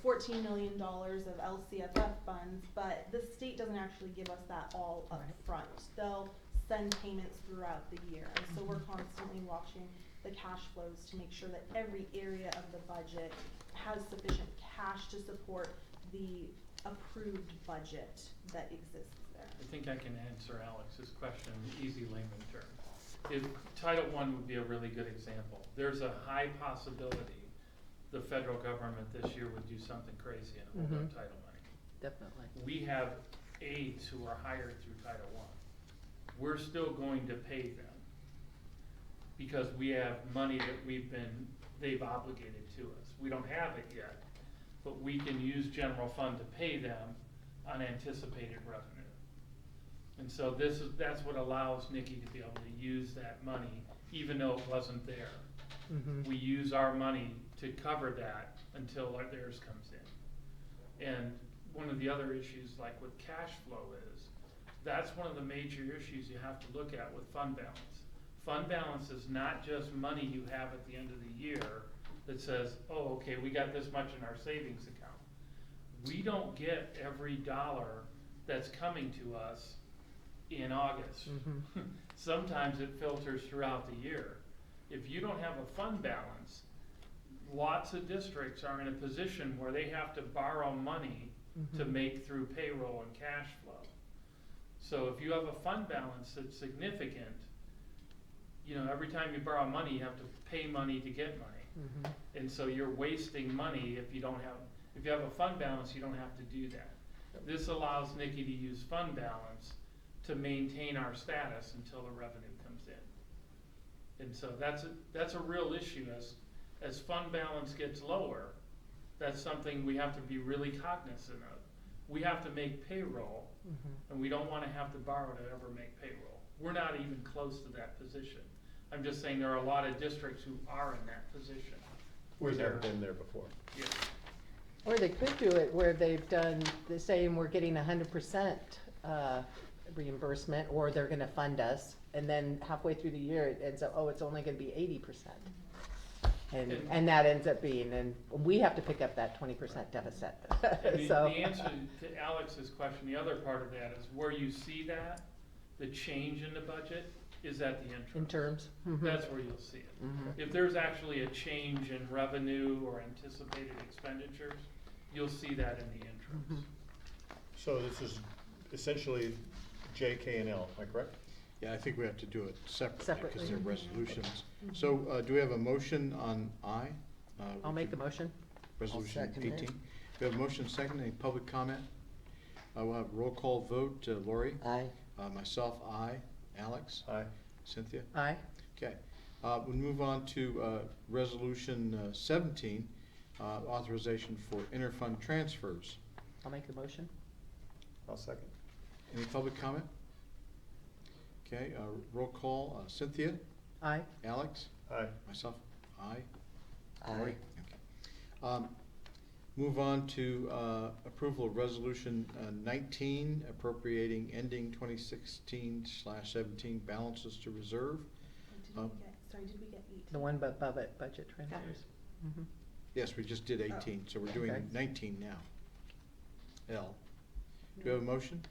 $14 million of LCFF funds, but the state doesn't actually give us that all up front. They'll send payments throughout the year. And so we're constantly watching the cash flows to make sure that every area of the budget has sufficient cash to support the approved budget that exists there. I think I can answer Alex's question in easy layman terms. If Title I would be a really good example. There's a high possibility the federal government this year would do something crazy and hold up Title money. Definitely. We have aides who are hired through Title I. We're still going to pay them because we have money that they've obligated to us. We don't have it yet, but we can use general fund to pay them on anticipated revenue. And so that's what allows Nikki to be able to use that money, even though it wasn't there. We use our money to cover that until theirs comes in. And one of the other issues, like with cash flow, is that's one of the major issues you have to look at with fund balance. Fund balance is not just money you have at the end of the year that says, oh, okay, we got this much in our savings account. We don't get every dollar that's coming to us in August. Sometimes it filters throughout the year. If you don't have a fund balance, lots of districts are in a position where they have to borrow money to make through payroll and cash flow. So if you have a fund balance that's significant, you know, every time you borrow money, you have to pay money to get money. And so you're wasting money if you don't have, if you have a fund balance, you don't have to do that. This allows Nikki to use fund balance to maintain our status until the revenue comes in. And so that's a real issue. As fund balance gets lower, that's something we have to be really cognizant of. We have to make payroll, and we don't want to have to borrow to ever make payroll. We're not even close to that position. I'm just saying there are a lot of districts who are in that position. We have been there before. Yeah. Or they could do it where they've done the same, we're getting 100% reimbursement, or they're gonna fund us, and then halfway through the year, it ends up, oh, it's only gonna be 80%. And that ends up being, and we have to pick up that 20% deficit. And the So. answer to Alex's question, the other part of that is where you see that, the change in the budget is at the interim. In terms. That's where you'll see it. If there's actually a change in revenue or anticipated expenditures, you'll see that in the interims. So this is essentially J, K, and L, am I correct? Yeah, I think we have to do it separately Separately. because they're resolutions. So, do we have a motion on I? I'll make the motion. Resolution second it. 18. We have a motion second. Any public comment? We'll have a roll call vote. Lori? Aye. Myself, aye. Alex? Aye. Cynthia? Aye. Okay. We'll move on to Resolution 17, authorization for interfund transfers. I'll make the motion. I'll second. Any public comment? Okay, roll call. Cynthia? Aye. Alex? Aye. Myself, aye. Aye. Lori? Okay. Move on to approval of Resolution 19, appropriating ending 2016/17 balances to reserve. Did we get 8? The one above it, budget transfers. Yes, we just did 18, so we're doing Okay. 19 now. L. Do we have a motion?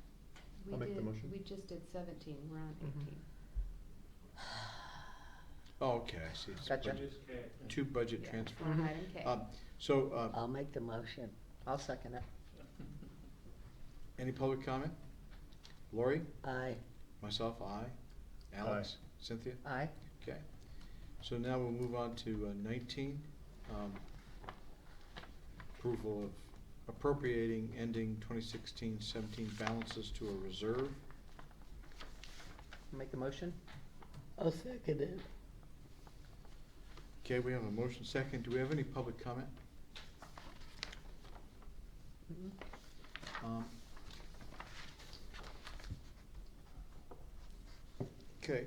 I'll make the motion. We just did 17, we're on 18. Oh, okay, I see. It's Gotcha. budget- Two budget Yeah, transfers. we're on item K. So, I'll make the motion. I'll second it. any public comment? Lori? Aye. Myself, aye. Alex? Cynthia? Aye. Okay. So now we'll move on to 19. Approval of appropriating ending 2016/17 balances to a reserve. I'll make the motion. I'll second it. Okay, we have a motion second. Do we have any public comment? Okay,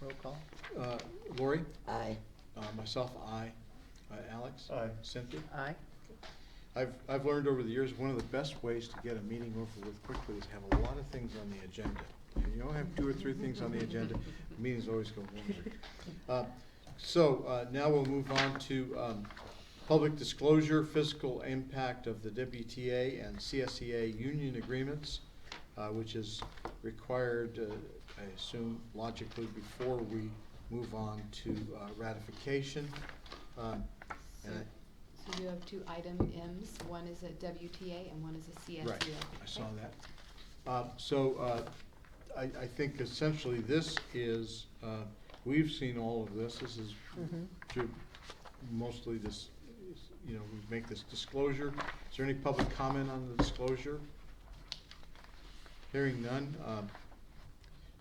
Roll call. Lori? Aye. Myself, aye. Alex? Aye. Cynthia? Aye. I've learned over the years, one of the best ways to get a meeting over with quickly is to have a lot of things on the agenda. And you don't have 2 or 3 things on the agenda, meetings always go longer. So, now we'll move on to, public disclosure, fiscal impact of the WTA and CSEA union agreements, which is required, I assume logically, before we move on to, ratification. And So you have 2 item Ms, one is a WTA and one is a CSEA. Right, I saw that. So, I think essentially this is, we've seen all of this. This is to mostly this, you know, we make this disclosure. Is there any public comment on the disclosure? Hearing none,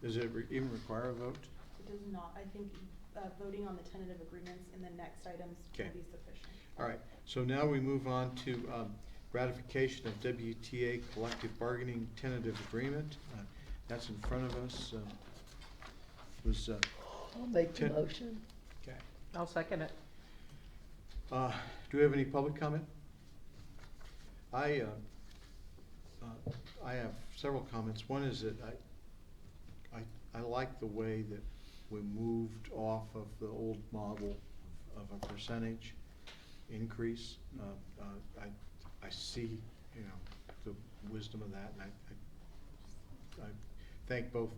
does it even require a vote? It does not. I think voting on the tentative agreements in the next items will Okay. be sufficient. All right, so now we move on to ratification of WTA collective bargaining tentative agreement. That's in front of us. Was, I'll make the Ten- motion. okay. I'll second it. Do we have any public comment? I have several comments. One is that I like the way that we moved off of the old model of a percentage increase. I see, you know, the wisdom of that, and I thank both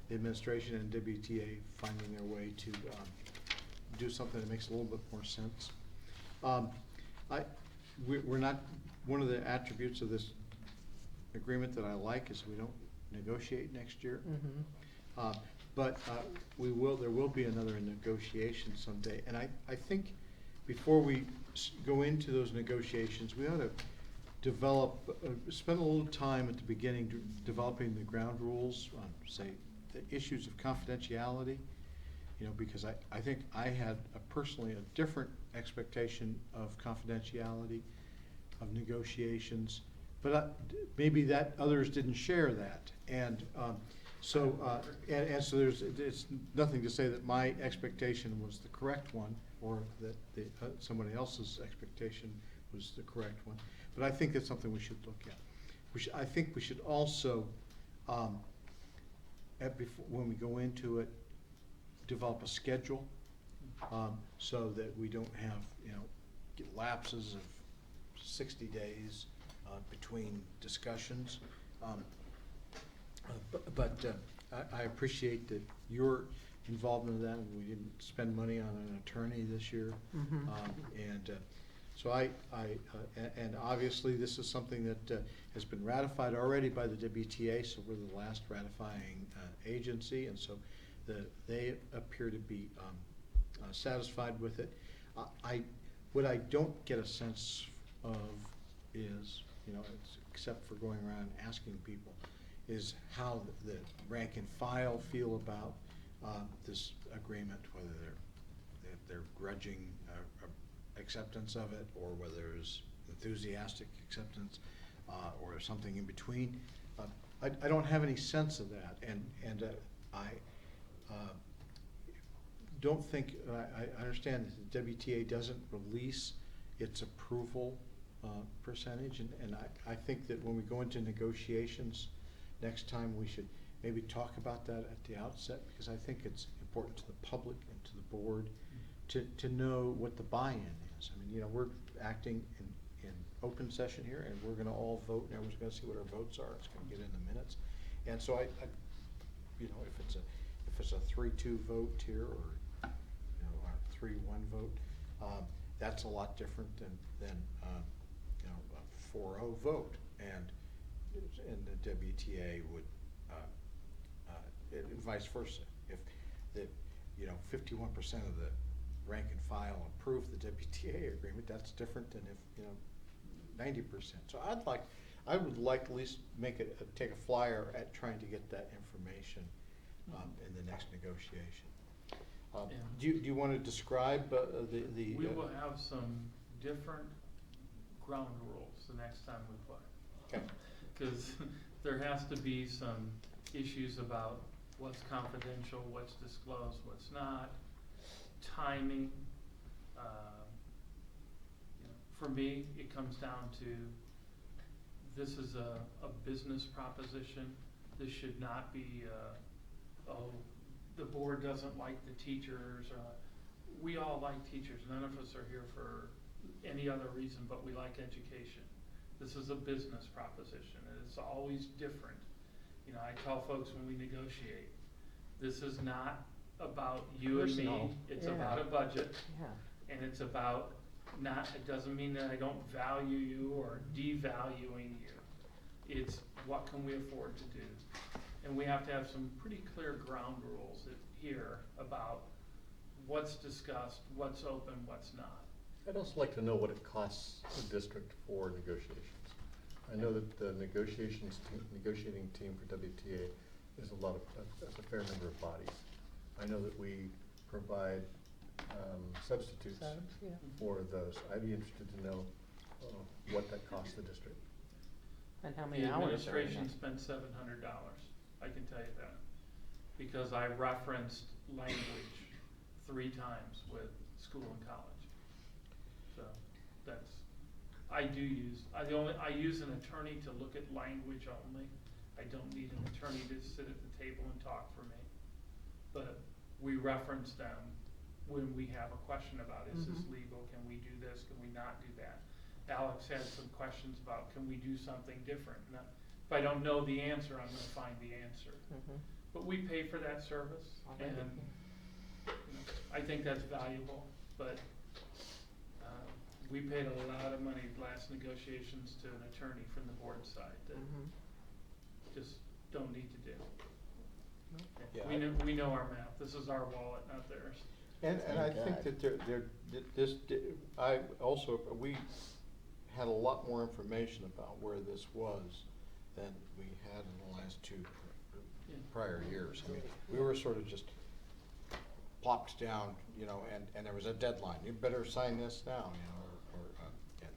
the administration and WTA finding their way to do something that makes a little bit more sense. We're not, one of the attributes of this agreement that I like is we don't negotiate next year. But there will be another negotiation someday, and I think before we go into those negotiations, we ought to develop, spend a little time at the beginning developing the ground rules on, say, the issues of confidentiality, you know, because I think I had personally a different expectation of confidentiality of negotiations, but maybe that others didn't share that, and so it's nothing to say that my expectation was the correct one, or that somebody else's expectation was the correct one. But I think that's something we should look at. I think we should also, when we go into it, develop a schedule, so that we don't have, you know, lapses of 60 days between discussions. I appreciate that your involvement in that. We didn't spend money on an attorney this year. So and obviously this is something that has been ratified already by the WTA, so we're the last ratifying agency, and so they appear to be satisfied with it. What I don't get a sense of is, you know, except for going around asking people, is how the rank and file feel about this agreement, whether they're grudging acceptance of it, or whether there's enthusiastic acceptance, or something in between. I don't have any sense of that, and I don't think, I understand that the WTA doesn't release its approval percentage, and I think that when we go into negotiations next time, we should maybe talk about that at the outset, because I think it's important to the public and to the board to know what the buy-in is. I mean, you know, we're acting in open session here, and we're gonna all vote, and everyone's gonna see what our votes are. It's gonna get in the minutes. And so I you know, if it's a 3-2 vote here, or, you know, a 3-1 vote, that's a lot different than you know, a 4-0 vote. And the WTA would, and vice versa. If you know, 51% of the rank and file approve the WTA agreement, that's different than if, you know, 90%. So I would like at least take a flyer at trying to get that information in the next negotiation. Do you want to describe the? We will have some different ground rules the next time we play. Okay. Because there has to be some issues about what's confidential, what's disclosed, what's not, timing. You know, for me, it comes down to, this is a business proposition. This should not be, oh, the board doesn't like the teachers. We all like teachers. None of us are here for any other reason, but we like education. This is a business proposition, and it's always different. You know, I tell folks when we negotiate, this is not about you and me. Personal. It's Yeah. about a budget, Yeah. and it's about it doesn't mean that I don't value you or devaluing you. It's what can we afford to do? And we have to have some pretty clear ground rules here about what's discussed, what's open, what's not. I'd also like to know what it costs the district for negotiations. I know that the negotiating team for WTA is that's a fair number of bodies. I know that we provide substitutes Yeah. for those. I'd be interested to know what that costs the district. And how many The hours are in administration it? spent $700, I can tell you that, because I referenced language 3 times with school and college. So I use an attorney to look at language only. I don't need an attorney to sit at the table and talk for me. but we reference them when we have a question about, is this Mhm. legal, can we do this, can we not do that? Alex had some questions about, can we do something different? Now, if I don't know the answer, I'm gonna find the answer. Mhm. But we pay for that service, Alright. and, you know, I think that's valuable, but, we paid a lot of money last negotiations to an attorney from the board side that Mhm. just don't need to do. Yeah, We know our math, this is our wallet, not theirs. And I Thank think God. that I also, we had a lot more information about where this was than we had in the last two Yeah. prior years. I mean, we were sort of just plopped down, you know, and there was a deadline, you better sign this now, you know,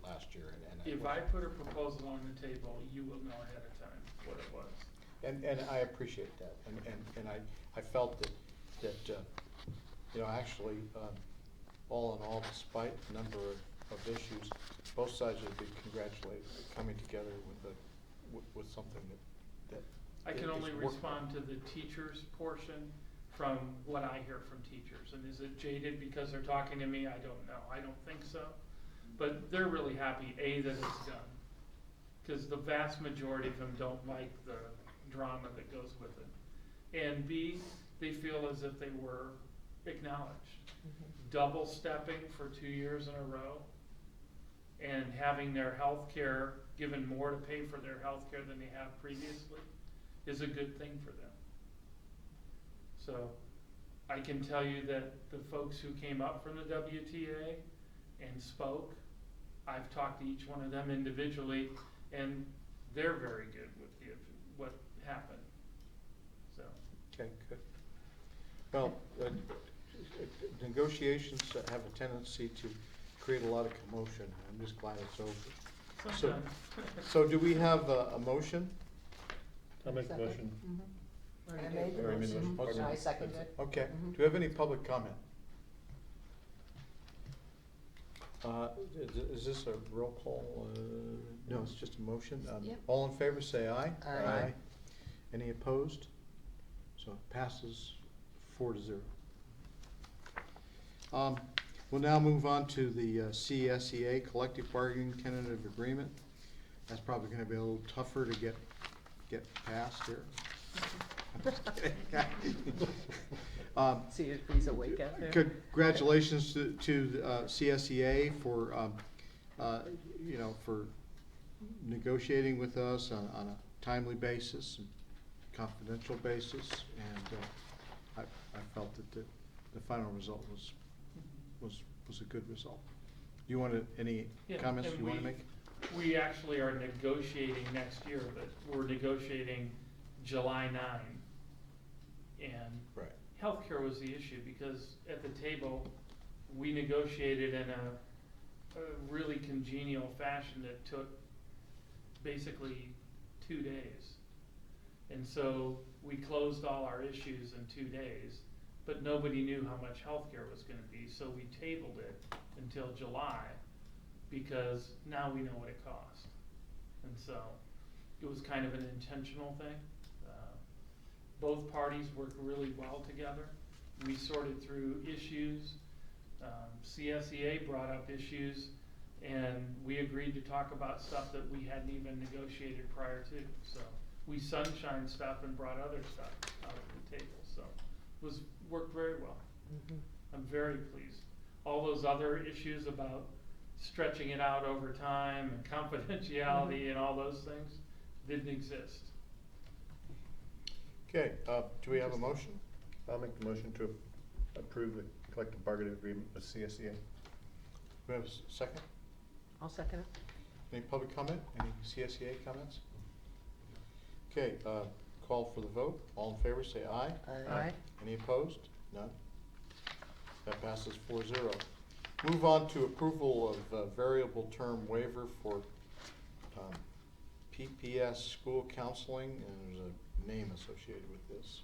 last year, and. it If was- I put a proposal on the table, you will know ahead of time what it was. And I appreciate that, and I felt that, you know, actually, all in all, despite the number of issues, both sides would be congratulated for coming together with something that. I can is only workable. respond to the teachers' portion from what I hear from teachers. And is it jaded because they're talking to me? I don't know. I don't think so. But they're really happy, A, that it's done. Because the vast majority of them don't like the drama that goes with it. And B, they feel as if they were acknowledged. Double stepping for 2 years in a row and having their health care, given more to pay for their health care than they have previously, is a good thing for them. So I can tell you that the folks who came up from the WTA and spoke, I've talked to each one of them individually, and they're very good with what happened. So, Okay, good. Well, negotiations have a tendency to create a lot of commotion. I'm just glad it's over. So, sometimes. so do we have a motion? I'll make the Second? motion. Mhm. I Already made did. the Already made the motion. motion. And I seconded it. Okay, Mhm. do we have any public comment? Is this a roll call? No, it's just a motion. Yep. All in favor, say aye. Aye. Any opposed? So it passes 4-0. We'll now move on to the CSEA, Collective Bargaining Tentative Agreement. That's probably gonna be a little tougher to get passed here. See if he's awake out there. Congratulations to CSEA for, you know, for negotiating with us on a timely basis and confidential basis, and I felt that the final result was a good result. You wanted, any Yeah, comments and you wanna make? We actually are negotiating next year, but we're negotiating July 9. And Right. healthcare was the issue, because at the table, we negotiated in a really congenial fashion that took basically 2 days. And so we closed all our issues in 2 days, but nobody knew how much healthcare was gonna be, so we tabled it until July, because now we know what it cost. And so it was kind of an intentional thing. Both parties worked really well together. We sorted through issues. CSEA brought up issues, and we agreed to talk about stuff that we hadn't even negotiated prior to. So we sunshine stuff and brought other stuff out of the table. So it worked very well. Mhm. I'm very pleased. All those other issues about stretching it out over time and confidentiality and all those things didn't exist. Okay, do we have a motion? I'll make the motion to approve the collective bargaining agreement with CSEA. Do we have a second? I'll second it. Any public comment? Any CSEA comments? Okay, call for the vote. All in favor, say aye. Aye. Any opposed? None? That passes 4-0. Move on to approval of variable term waiver for PPS school counseling, and there's a name associated with this.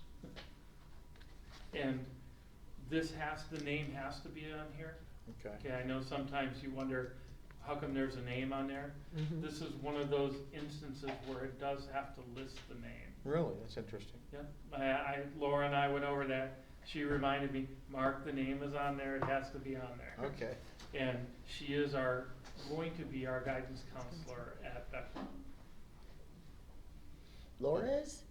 And the name has to be on here. Okay. Okay, I know sometimes you wonder, how come there's a name on there? Mhm. This is one of those instances where it does have to list the name. Really? That's interesting. Yeah, Laura and I went over that. She reminded me, Mark, the name is on there, it has to be on there. Okay. And she is going to be our guidance counselor at Beckman. Laura is?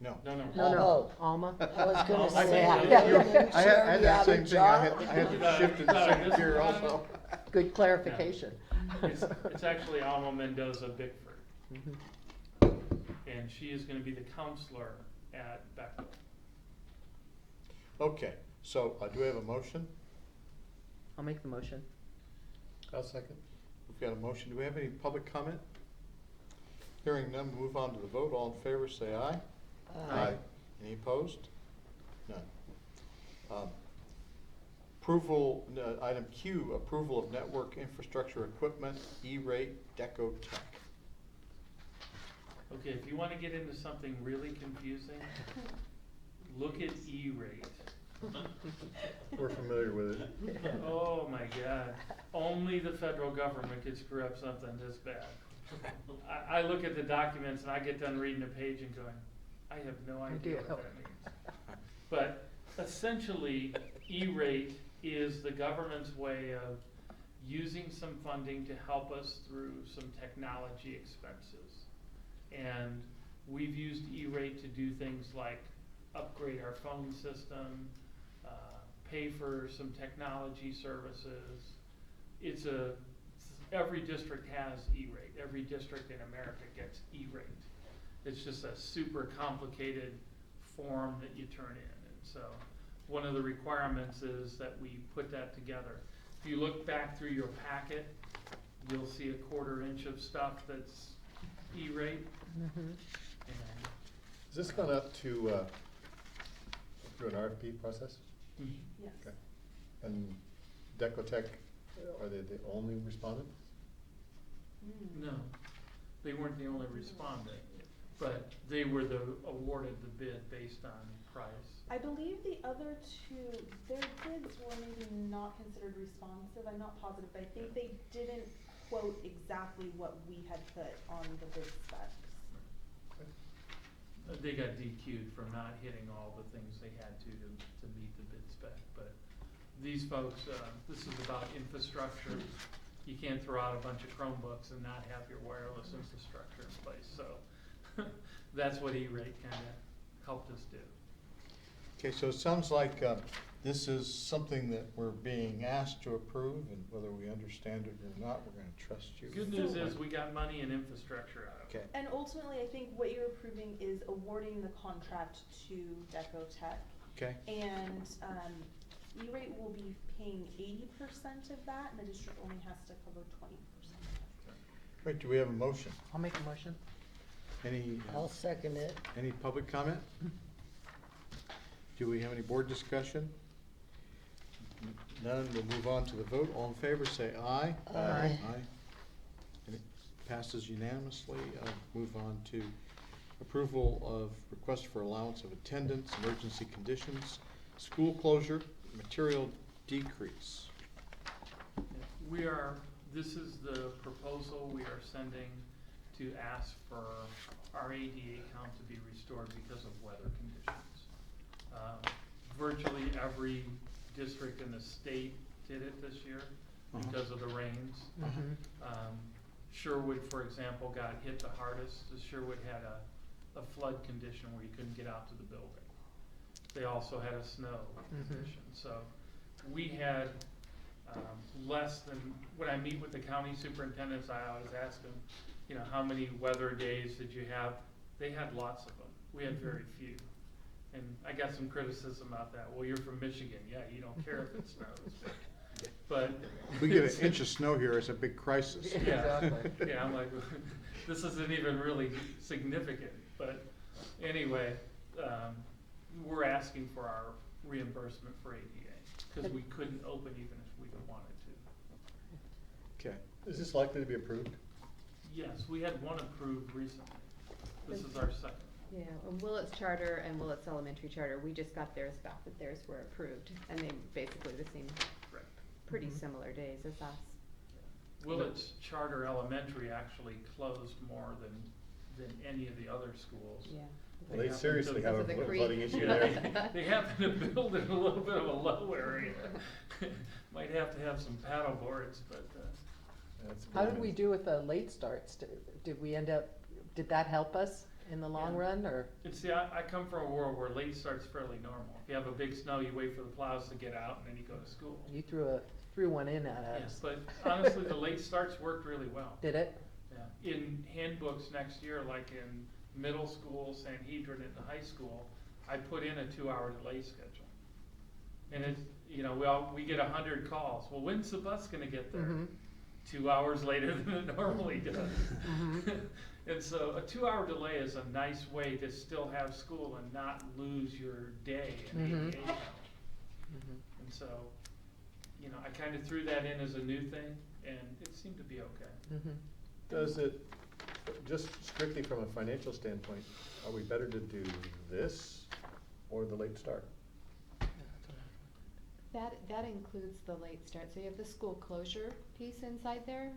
No. No, no. No, no, Oh. Alma. I was gonna I say, think I that you- didn't I sure had you that have a same thing, job. I had to shift in the second gear also. Good clarification. It's actually Alma Mendoza Bickford, Mhm. and she is gonna be the counselor at Beckman. Okay, so, do we have a motion? I'll make the motion. I'll second. We've got a motion, do we have any public comment? Hearing none, we'll move on to the vote, all in favor say aye. Aye. Any opposed? None. Approval, item Q, approval of network infrastructure equipment, E-rate Deco Tech. Okay, if you wanna get into something really confusing, look at E-rate. We're familiar with it. Oh my God, only the federal government could screw up something this bad. I look at the documents and I get done reading a page and going, I have no idea what that means. But essentially, E-rate is the government's way of using some funding to help us through some technology expenses. And we've used E-rate to do things like upgrade our phone system, pay for some technology services. Every district has E-rate. Every district in America gets E-rate. It's just a super complicated form that you turn in. And so one of the requirements is that we put that together. If you look back through your packet, you'll see a 1/4 inch of stuff that's E-rate. Mhm. And Has this gone up to, through an RFP process? Yes. Okay. And Decotech, are they the only respondent? Mm. no, they weren't the only respondent, but they were awarded the bid based on price. I believe the other two, their bids were maybe not considered responsive, I'm not positive, but I think they didn't quote exactly what we had put on the bid specs. They got DQ'd for not hitting all the things they had to meet the bid spec, but these folks, this is about infrastructure. You can't throw out a bunch of Chromebooks and not have your wireless infrastructure in place, so that's what E-rate kinda helped us do. Okay, so it sounds like this is something that we're being asked to approve, and whether we understand it or not, we're gonna trust you. Good news is we got money and infrastructure out of it. Okay, And ultimately, I think what you're approving is awarding the contract to Decotech. okay. And, E-rate will be paying 80% of that, and the district only has to cover 20%. Right, do we have a motion? I'll make a motion. Any, I'll second it. any public comment? Do we have any board discussion? None, we'll move on to the vote. All in favor, say aye. Aye. Aye. And it passes unanimously. Move on to approval of request for allowance of attendance, emergency conditions, school closure, material decrease. This is the proposal we are sending to ask for our ADA count to be restored because of weather conditions. Virtually every district in the state did it this year because of the rains. Mhm. Sherwood, for example, got hit the hardest. Sherwood had a flood condition where you couldn't get out to the building. They also had a snow condition. So we had less than, when I meet with the county superintendents, I always ask them, you know, how many weather days did you have? They had lots of them. We had very few. And I got some criticism about that. Well, you're from Michigan. Yeah, you don't care if it snows. But If we get an inch of snow here, it's a big crisis. yeah, Exactly. yeah, I'm like, this isn't even really significant, but anyway, we're asking for our reimbursement for ADA, cause we couldn't open even if we wanted to. Okay, Is this likely to be approved? Yes, we had one approved recently. This is our second. Yeah, and Willits Charter and Willits Elementary Charter, we just got theirs back, but theirs were approved, and they basically the same, Right. pretty Mhm. similar days as us. Willits Charter Elementary actually closed more than any of the other schools. Yeah. Well, they happen seriously to- have a Because of the voting creek. issue Yeah, there. they happen to build in a little bit of a low area. Might have to have some paddle boards, but, That's How did we brilliant. do with the late starts? Did we end up, did that help us in the long Yeah. run, or? and see, I come from a world where late start's fairly normal. If you have a big snow, you wait for the plows to get out and then you go to school. You threw one in at Yeah, us. but honestly, the late starts worked really well. Did it? Yeah. In handbooks next year, like in middle school, Sanhedrin, and the high school, I put in a 2-hour delay schedule. And it's, you know, we get 100 calls. Well, when's the bus gonna get there? Mhm. 2 hours later than it normally does. Mhm. And so a 2-hour delay is a nice way to still have school and not lose your day in Mhm. ADA count. Mhm. And so, you know, I kind of threw that in as a new thing, and it seemed to be okay. Mhm. Does it, just strictly from a financial standpoint, are we better to do this or the late start? That includes the late start, so you have the school closure piece inside there.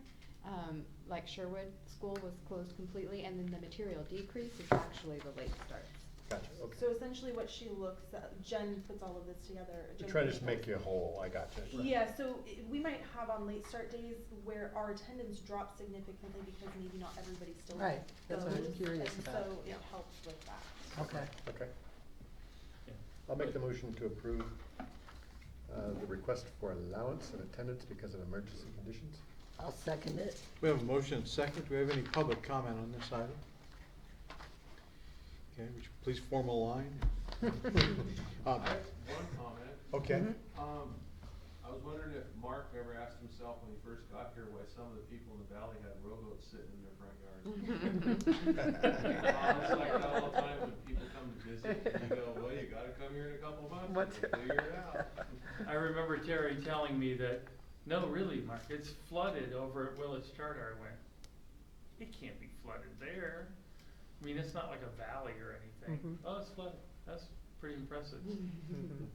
Like Sherwood School was closed completely, and then the material decrease is actually the late starts. Gotcha, okay. So essentially what she looks at, Jen puts all of this together. You're Jen trying to puts just make you whole, I gotcha. Yeah, so we might have on late start days where our attendance drops significantly because maybe not everybody still Right, that's what I was goes, curious and about. so it helps with that. Okay. Okay. Yeah. I'll make the motion to approve the request for allowance and attendance because of emergency conditions. I'll second it. We have a motion and second. Do we have any public comment on this item? Okay, would you please form a line? I have one comment. Okay. I was wondering if Mark ever asked himself when he first got here why some of the people in the valley had rowboats sitting in their front yards. It's like that all the time when people come to visit, you go, well, you gotta come here in a couple months What? and we'll figure it out. I remember Terry telling me that, no, really, Mark, it's flooded over at Willits Charter. I went, it can't be flooded there. I mean, it's not like a valley or anything. Mhm. Oh, it's flooded. That's pretty impressive. Mhm.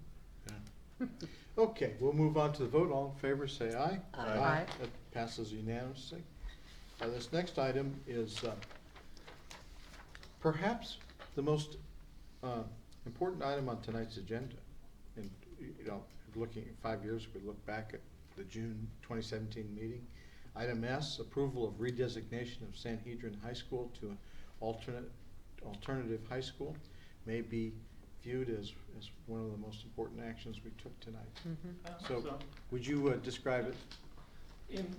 Okay, we'll move on to the vote. All in favor, say aye. Aye. Aye. That passes unanimously. This next item is perhaps the most important item on tonight's agenda. And, you know, looking at 5 years, we look back at the June 2017 meeting. Item S, approval of redesignation of Sanhedrin High School to an alternative high school, may be viewed as one of the most important actions we took tonight. Mhm. So, would you describe it? In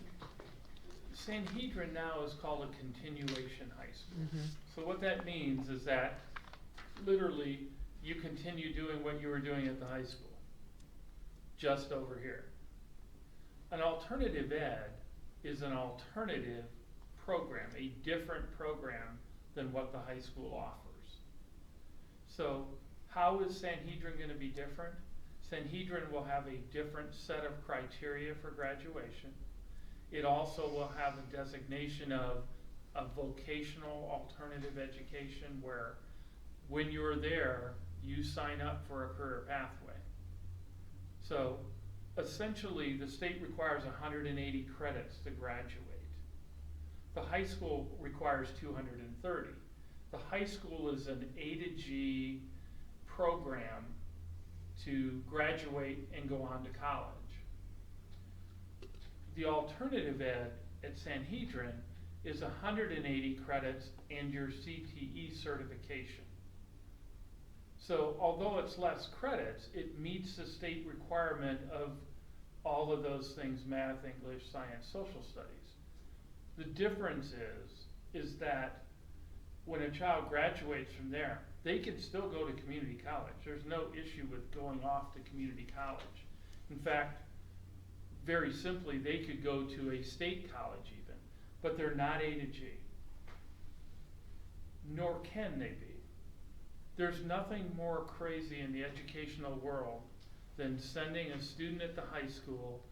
Sanhedrin now is called a continuation high school. Mhm. So what that means is that literally you continue doing what you were doing at the high school, just over here. An alternative ed is an alternative program, a different program than what the high school offers. So how is Sanhedrin going to be different? Sanhedrin will have a different set of criteria for graduation. It also will have a designation of a vocational alternative education where when you're there, you sign up for a career pathway. So essentially, the state requires 180 credits to graduate. The high school requires 230. The high school is an A to G program to graduate and go on to college. The alternative ed at Sanhedrin is 180 credits and your CTE certification. So although it's less credits, it meets the state requirement of all of those things: math, English, science, social studies. The difference is that when a child graduates from there, they can still go to community college. There's no issue with going off to community college. In fact, very simply, they could go to a state college even, but they're not A to G. Nor can they be. There's nothing more crazy in the educational world than sending a student at the high school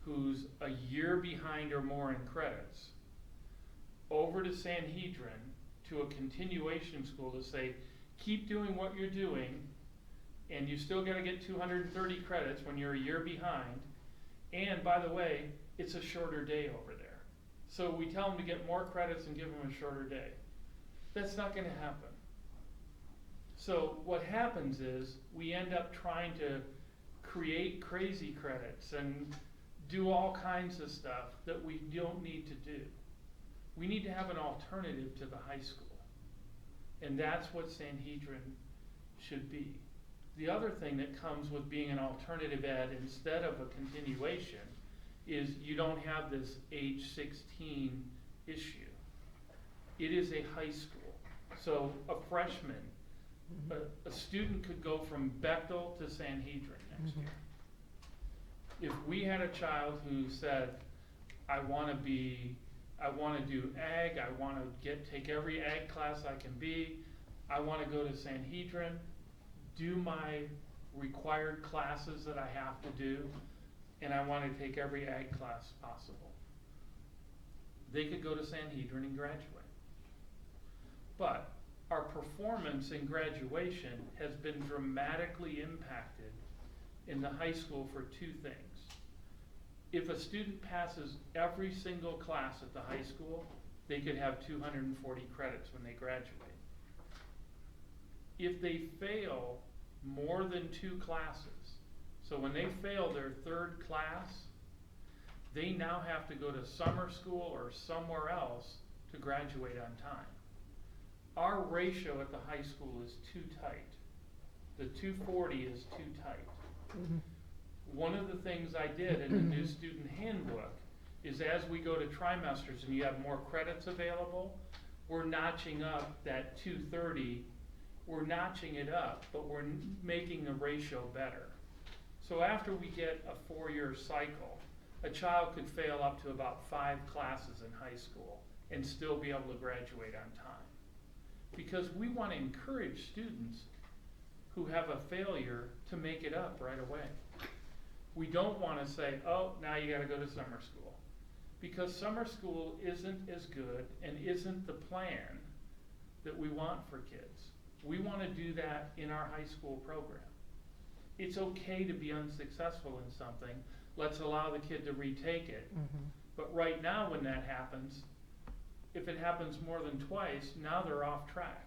who's a year behind or more in credits over to Sanhedrin to a continuation school to say, keep doing what you're doing, and you still gotta get 230 credits when you're a year behind, and by the way, it's a shorter day over there. So we tell them to get more credits and give them a shorter day. That's not gonna happen. So what happens is, we end up trying to create crazy credits and do all kinds of stuff that we don't need to do. We need to have an alternative to the high school. And that's what Sanhedrin should be. The other thing that comes with being an alternative ed instead of a continuation is you don't have this age 16 issue. It is a high school. So a freshman, a student could go from Bechtel to Sanhedrin next year. If we had a child who said, I wanna do ag, I wanna take every ag class I can be, I wanna go to Sanhedrin, do my required classes that I have to do, and I wanna take every ag class possible. They could go to Sanhedrin and graduate. But our performance in graduation has been dramatically impacted in the high school for two things. If a student passes every single class at the high school, they could have 240 credits when they graduate. If they fail more than 2 classes, so when they fail their 3rd class, they now have to go to summer school or somewhere else to graduate on time. Our ratio at the high school is too tight. The 240 is too tight. One of the things I did in the new student handbook is, as we go to trimesters and you have more credits available, we're notching up that 230, we're notching it up, but we're making the ratio better. So after we get a 4-year cycle, a child could fail up to about 5 classes in high school and still be able to graduate on time. Because we want to encourage students who have a failure to make it up right away. We don't want to say, oh, now you got to go to summer school. Because summer school isn't as good and isn't the plan that we want for kids. We want to do that in our high school program. It's okay to be unsuccessful in something. Let's allow the kid to retake it. But right now when that happens, if it happens more than twice, now they're off track.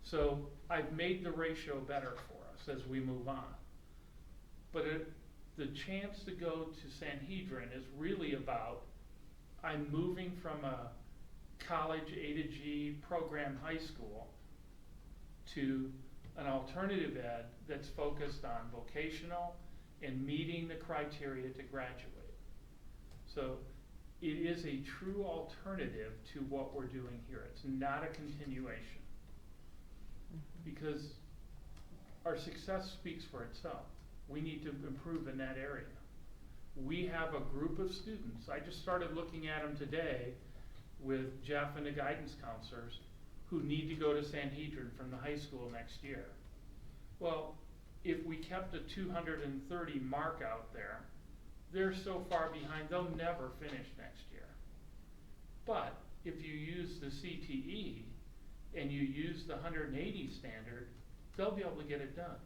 So I've made the ratio better for us as we move on. But the chance to go to Sanhedrin is really about, I'm moving from a college A to G program high school to an alternative ed that's focused on vocational and meeting the criteria to graduate. So it is a true alternative to what we're doing here. It's not a continuation. Because our success speaks for itself. We need to improve in that area. We have a group of students, I just started looking at them today with Jeff and the guidance counselors, who need to go to Sanhedrin from the high school next year. Well, if we kept a 230 mark out there, they're so far behind, they'll never finish next year. But if you use the CTE and you use the 180 standard, they'll be able to get it done.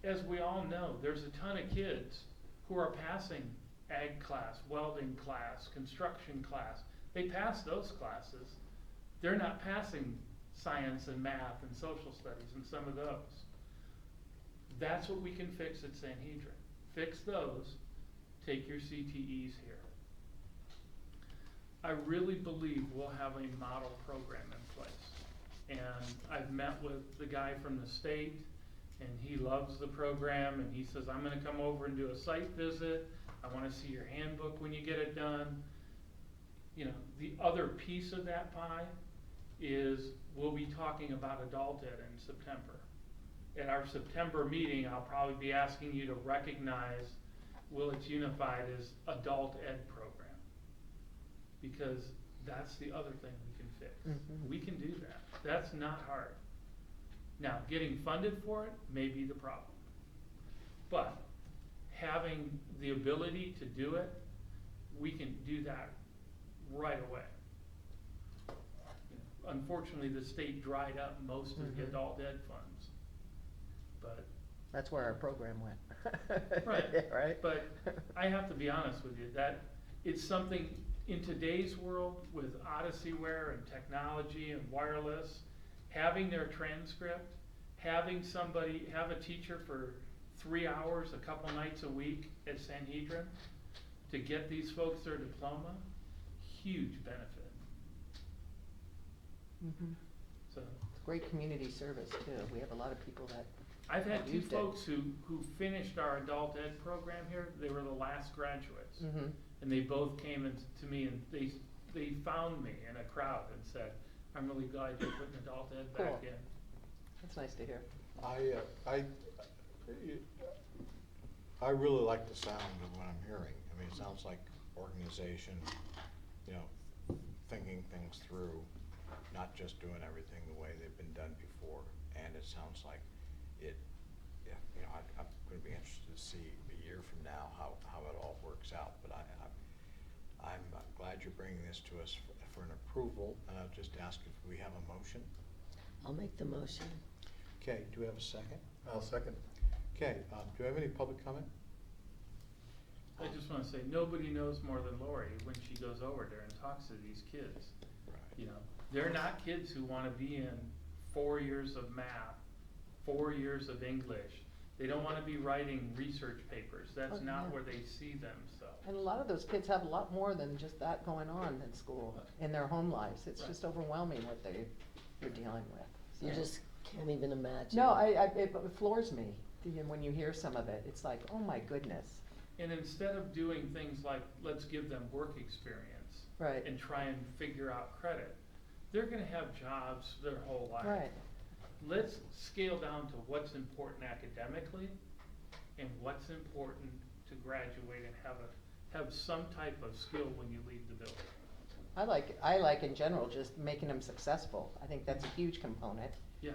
As we all know, there's a ton of kids who are passing ag class, welding class, construction class. They pass those classes. They're not passing science and math and social studies and some of those. That's what we can fix at Sanhedrin. Fix those, take your CTEs here. I really believe we'll have a model program in place. And I've met with the guy from the state, and he loves the program, and he says, I'm gonna come over and do a site visit. I wanna see your handbook when you get it done. You know, the other piece of that pie is we'll be talking about adult ed in September. At our September meeting, I'll probably be asking you to recognize Willits Unified as adult ed program. Because that's the other thing we can fix. We can do that. That's not hard. Now, getting funded for it may be the problem. But having the ability to do it, we can do that right away. Unfortunately, the state dried up most of the adult ed funds. But That's where our program went. Right. Right? But I have to be honest with you, that it's something in today's world with Odysseyware and technology and wireless, having their transcript, having somebody, have a teacher for 3 hours, a couple nights a week at Sanhedrin to get these folks their diploma, huge benefit. Mhm. So, It's great community service too. We have a lot of people that, I've had 2 used it. folks who finished our adult ed program here, they were the last graduates. mhm. And they both came in to me and they found me in a crowd and said, I'm really glad you're putting adult ed back Cool. in. That's nice to hear. I really like the sound of what I'm hearing. I mean, it sounds like organization, you know, thinking things through, not just doing everything the way they've been done before. And it sounds like it, yeah, you know, I'm gonna be interested to see a year from now how it all works out. But I'm glad you're bringing this to us for an approval, and I'll just ask if we have a motion. I'll make the motion. Okay, do we have a second? I'll second. Okay, do we have any public comment? I just wanna say, nobody knows more than Lori when she goes over there and talks to these kids. Right. You know, they're not kids who wanna be in 4 years of math, 4 years of English. They don't wanna be writing research papers. That's Oh, not yeah. where they see themselves. And a lot of those kids have a lot more than just that going on in school, in their home lives. It's Right. just overwhelming what they're dealing with. You So- just can't even imagine. No, it floors me, when you hear some of it. It's like, oh my goodness. And instead of doing things like, let's give them work experience Right, and try and figure out credit, they're gonna have jobs their whole life. right. Let's scale down to what's important academically and what's important to graduate and have some type of skill when you leave the building. I like in general just making them successful. I think that's a huge component, Yeah.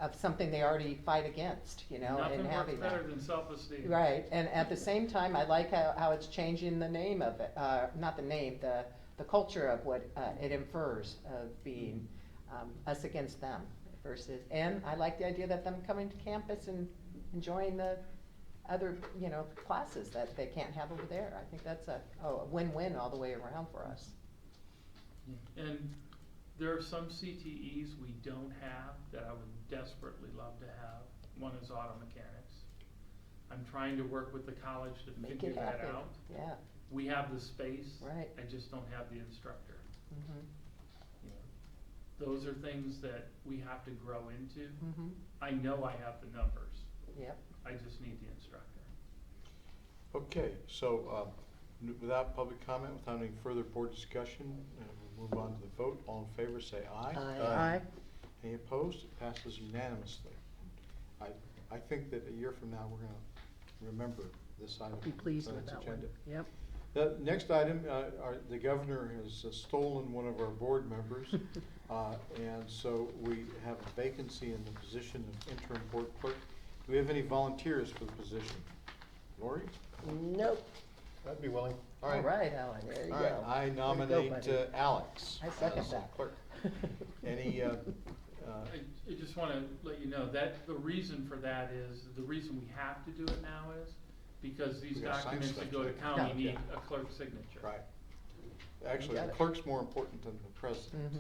of something they already fight against, you know, Nothing and works having that. better than self-esteem. Right, and at the same time, I like how it's changing the name of it, not the name, the culture of what it infers of being us against them versus, and I like the idea that them coming to campus and enjoying the other, you know, classes that they can't have over there. I think that's a win-win all the way around for us. And there are some CTEs we don't have that I would desperately love to have. One is auto mechanics. I'm trying to work with the college to Make figure it that happen, out. yeah. We have the space. Right. I just don't have the instructor. Mhm. You know, those are things that we have to grow into. Mhm. I know I have the numbers. Yep. I just need the instructor. Okay, so without public comment, without any further board discussion, we'll move on to the vote. All in favor, say aye. Aye. Any opposed? It passes unanimously. I think that a year from now, we're gonna remember this item. Be pleased on with its that one. agenda. Yep. The next item, the governor has stolen one of our board members. And so we have a vacancy in the position of interim board clerk. Do we have any volunteers for the position? Lori? Nope. I'd be willing. All All right, Alan. There you All right, go. I Way to go, nominate buddy. Alex. I second as that. clerk. Any, I just wanna let you know that the reason for that is, the reason we have to do it now is because these We gotta sign documents that stuff go to too. county Yeah. need a clerk's signature. right. Actually, got the it. clerk's more important than the president.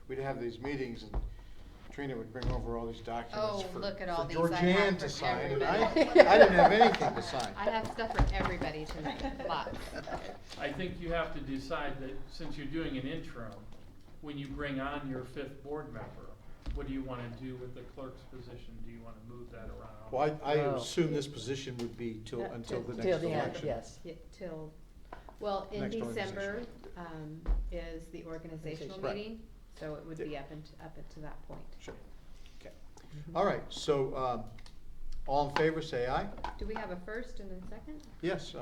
We'd have these meetings and Trina would bring over all these documents Oh, for look at all these I Georgianne have to for sign, and everybody. I didn't have anything to sign. I have stuff for everybody tonight, lots. I think you have to decide that since you're doing an interim, when you bring on your 5th board member, what do you wanna do with the clerk's position? Do you wanna move that around? Well, I Oh. assume this position would be until the Till next the end, election. yes. Yeah, well, in Next December, organization. is the organizational Right. meeting, so it would be up to that point. Sure, okay. All right, so, all in favor, say aye. Do we have a first and a second? Yes,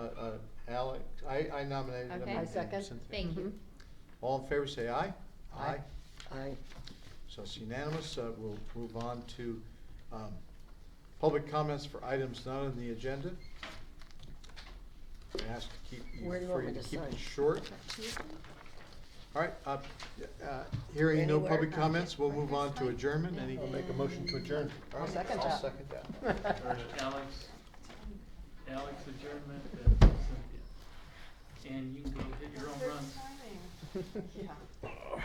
Alex, I nominated him. Okay. and I second. Cynthia. Thank you. Mhm. All in favor, say aye. Aye. Aye. So it's unanimous. We'll move on to public comments for items not on the agenda. I ask to keep Where do you for want you me to to keep sign? it short. Tuesday? All right, hearing no Anywhere? public comments, we'll move on to adjournment. Any? I'll make a motion to adjourn. All right, second I'll that. second that. Alex adjournment and Cynthia. And you can go hit your own run. Good timing. Yeah.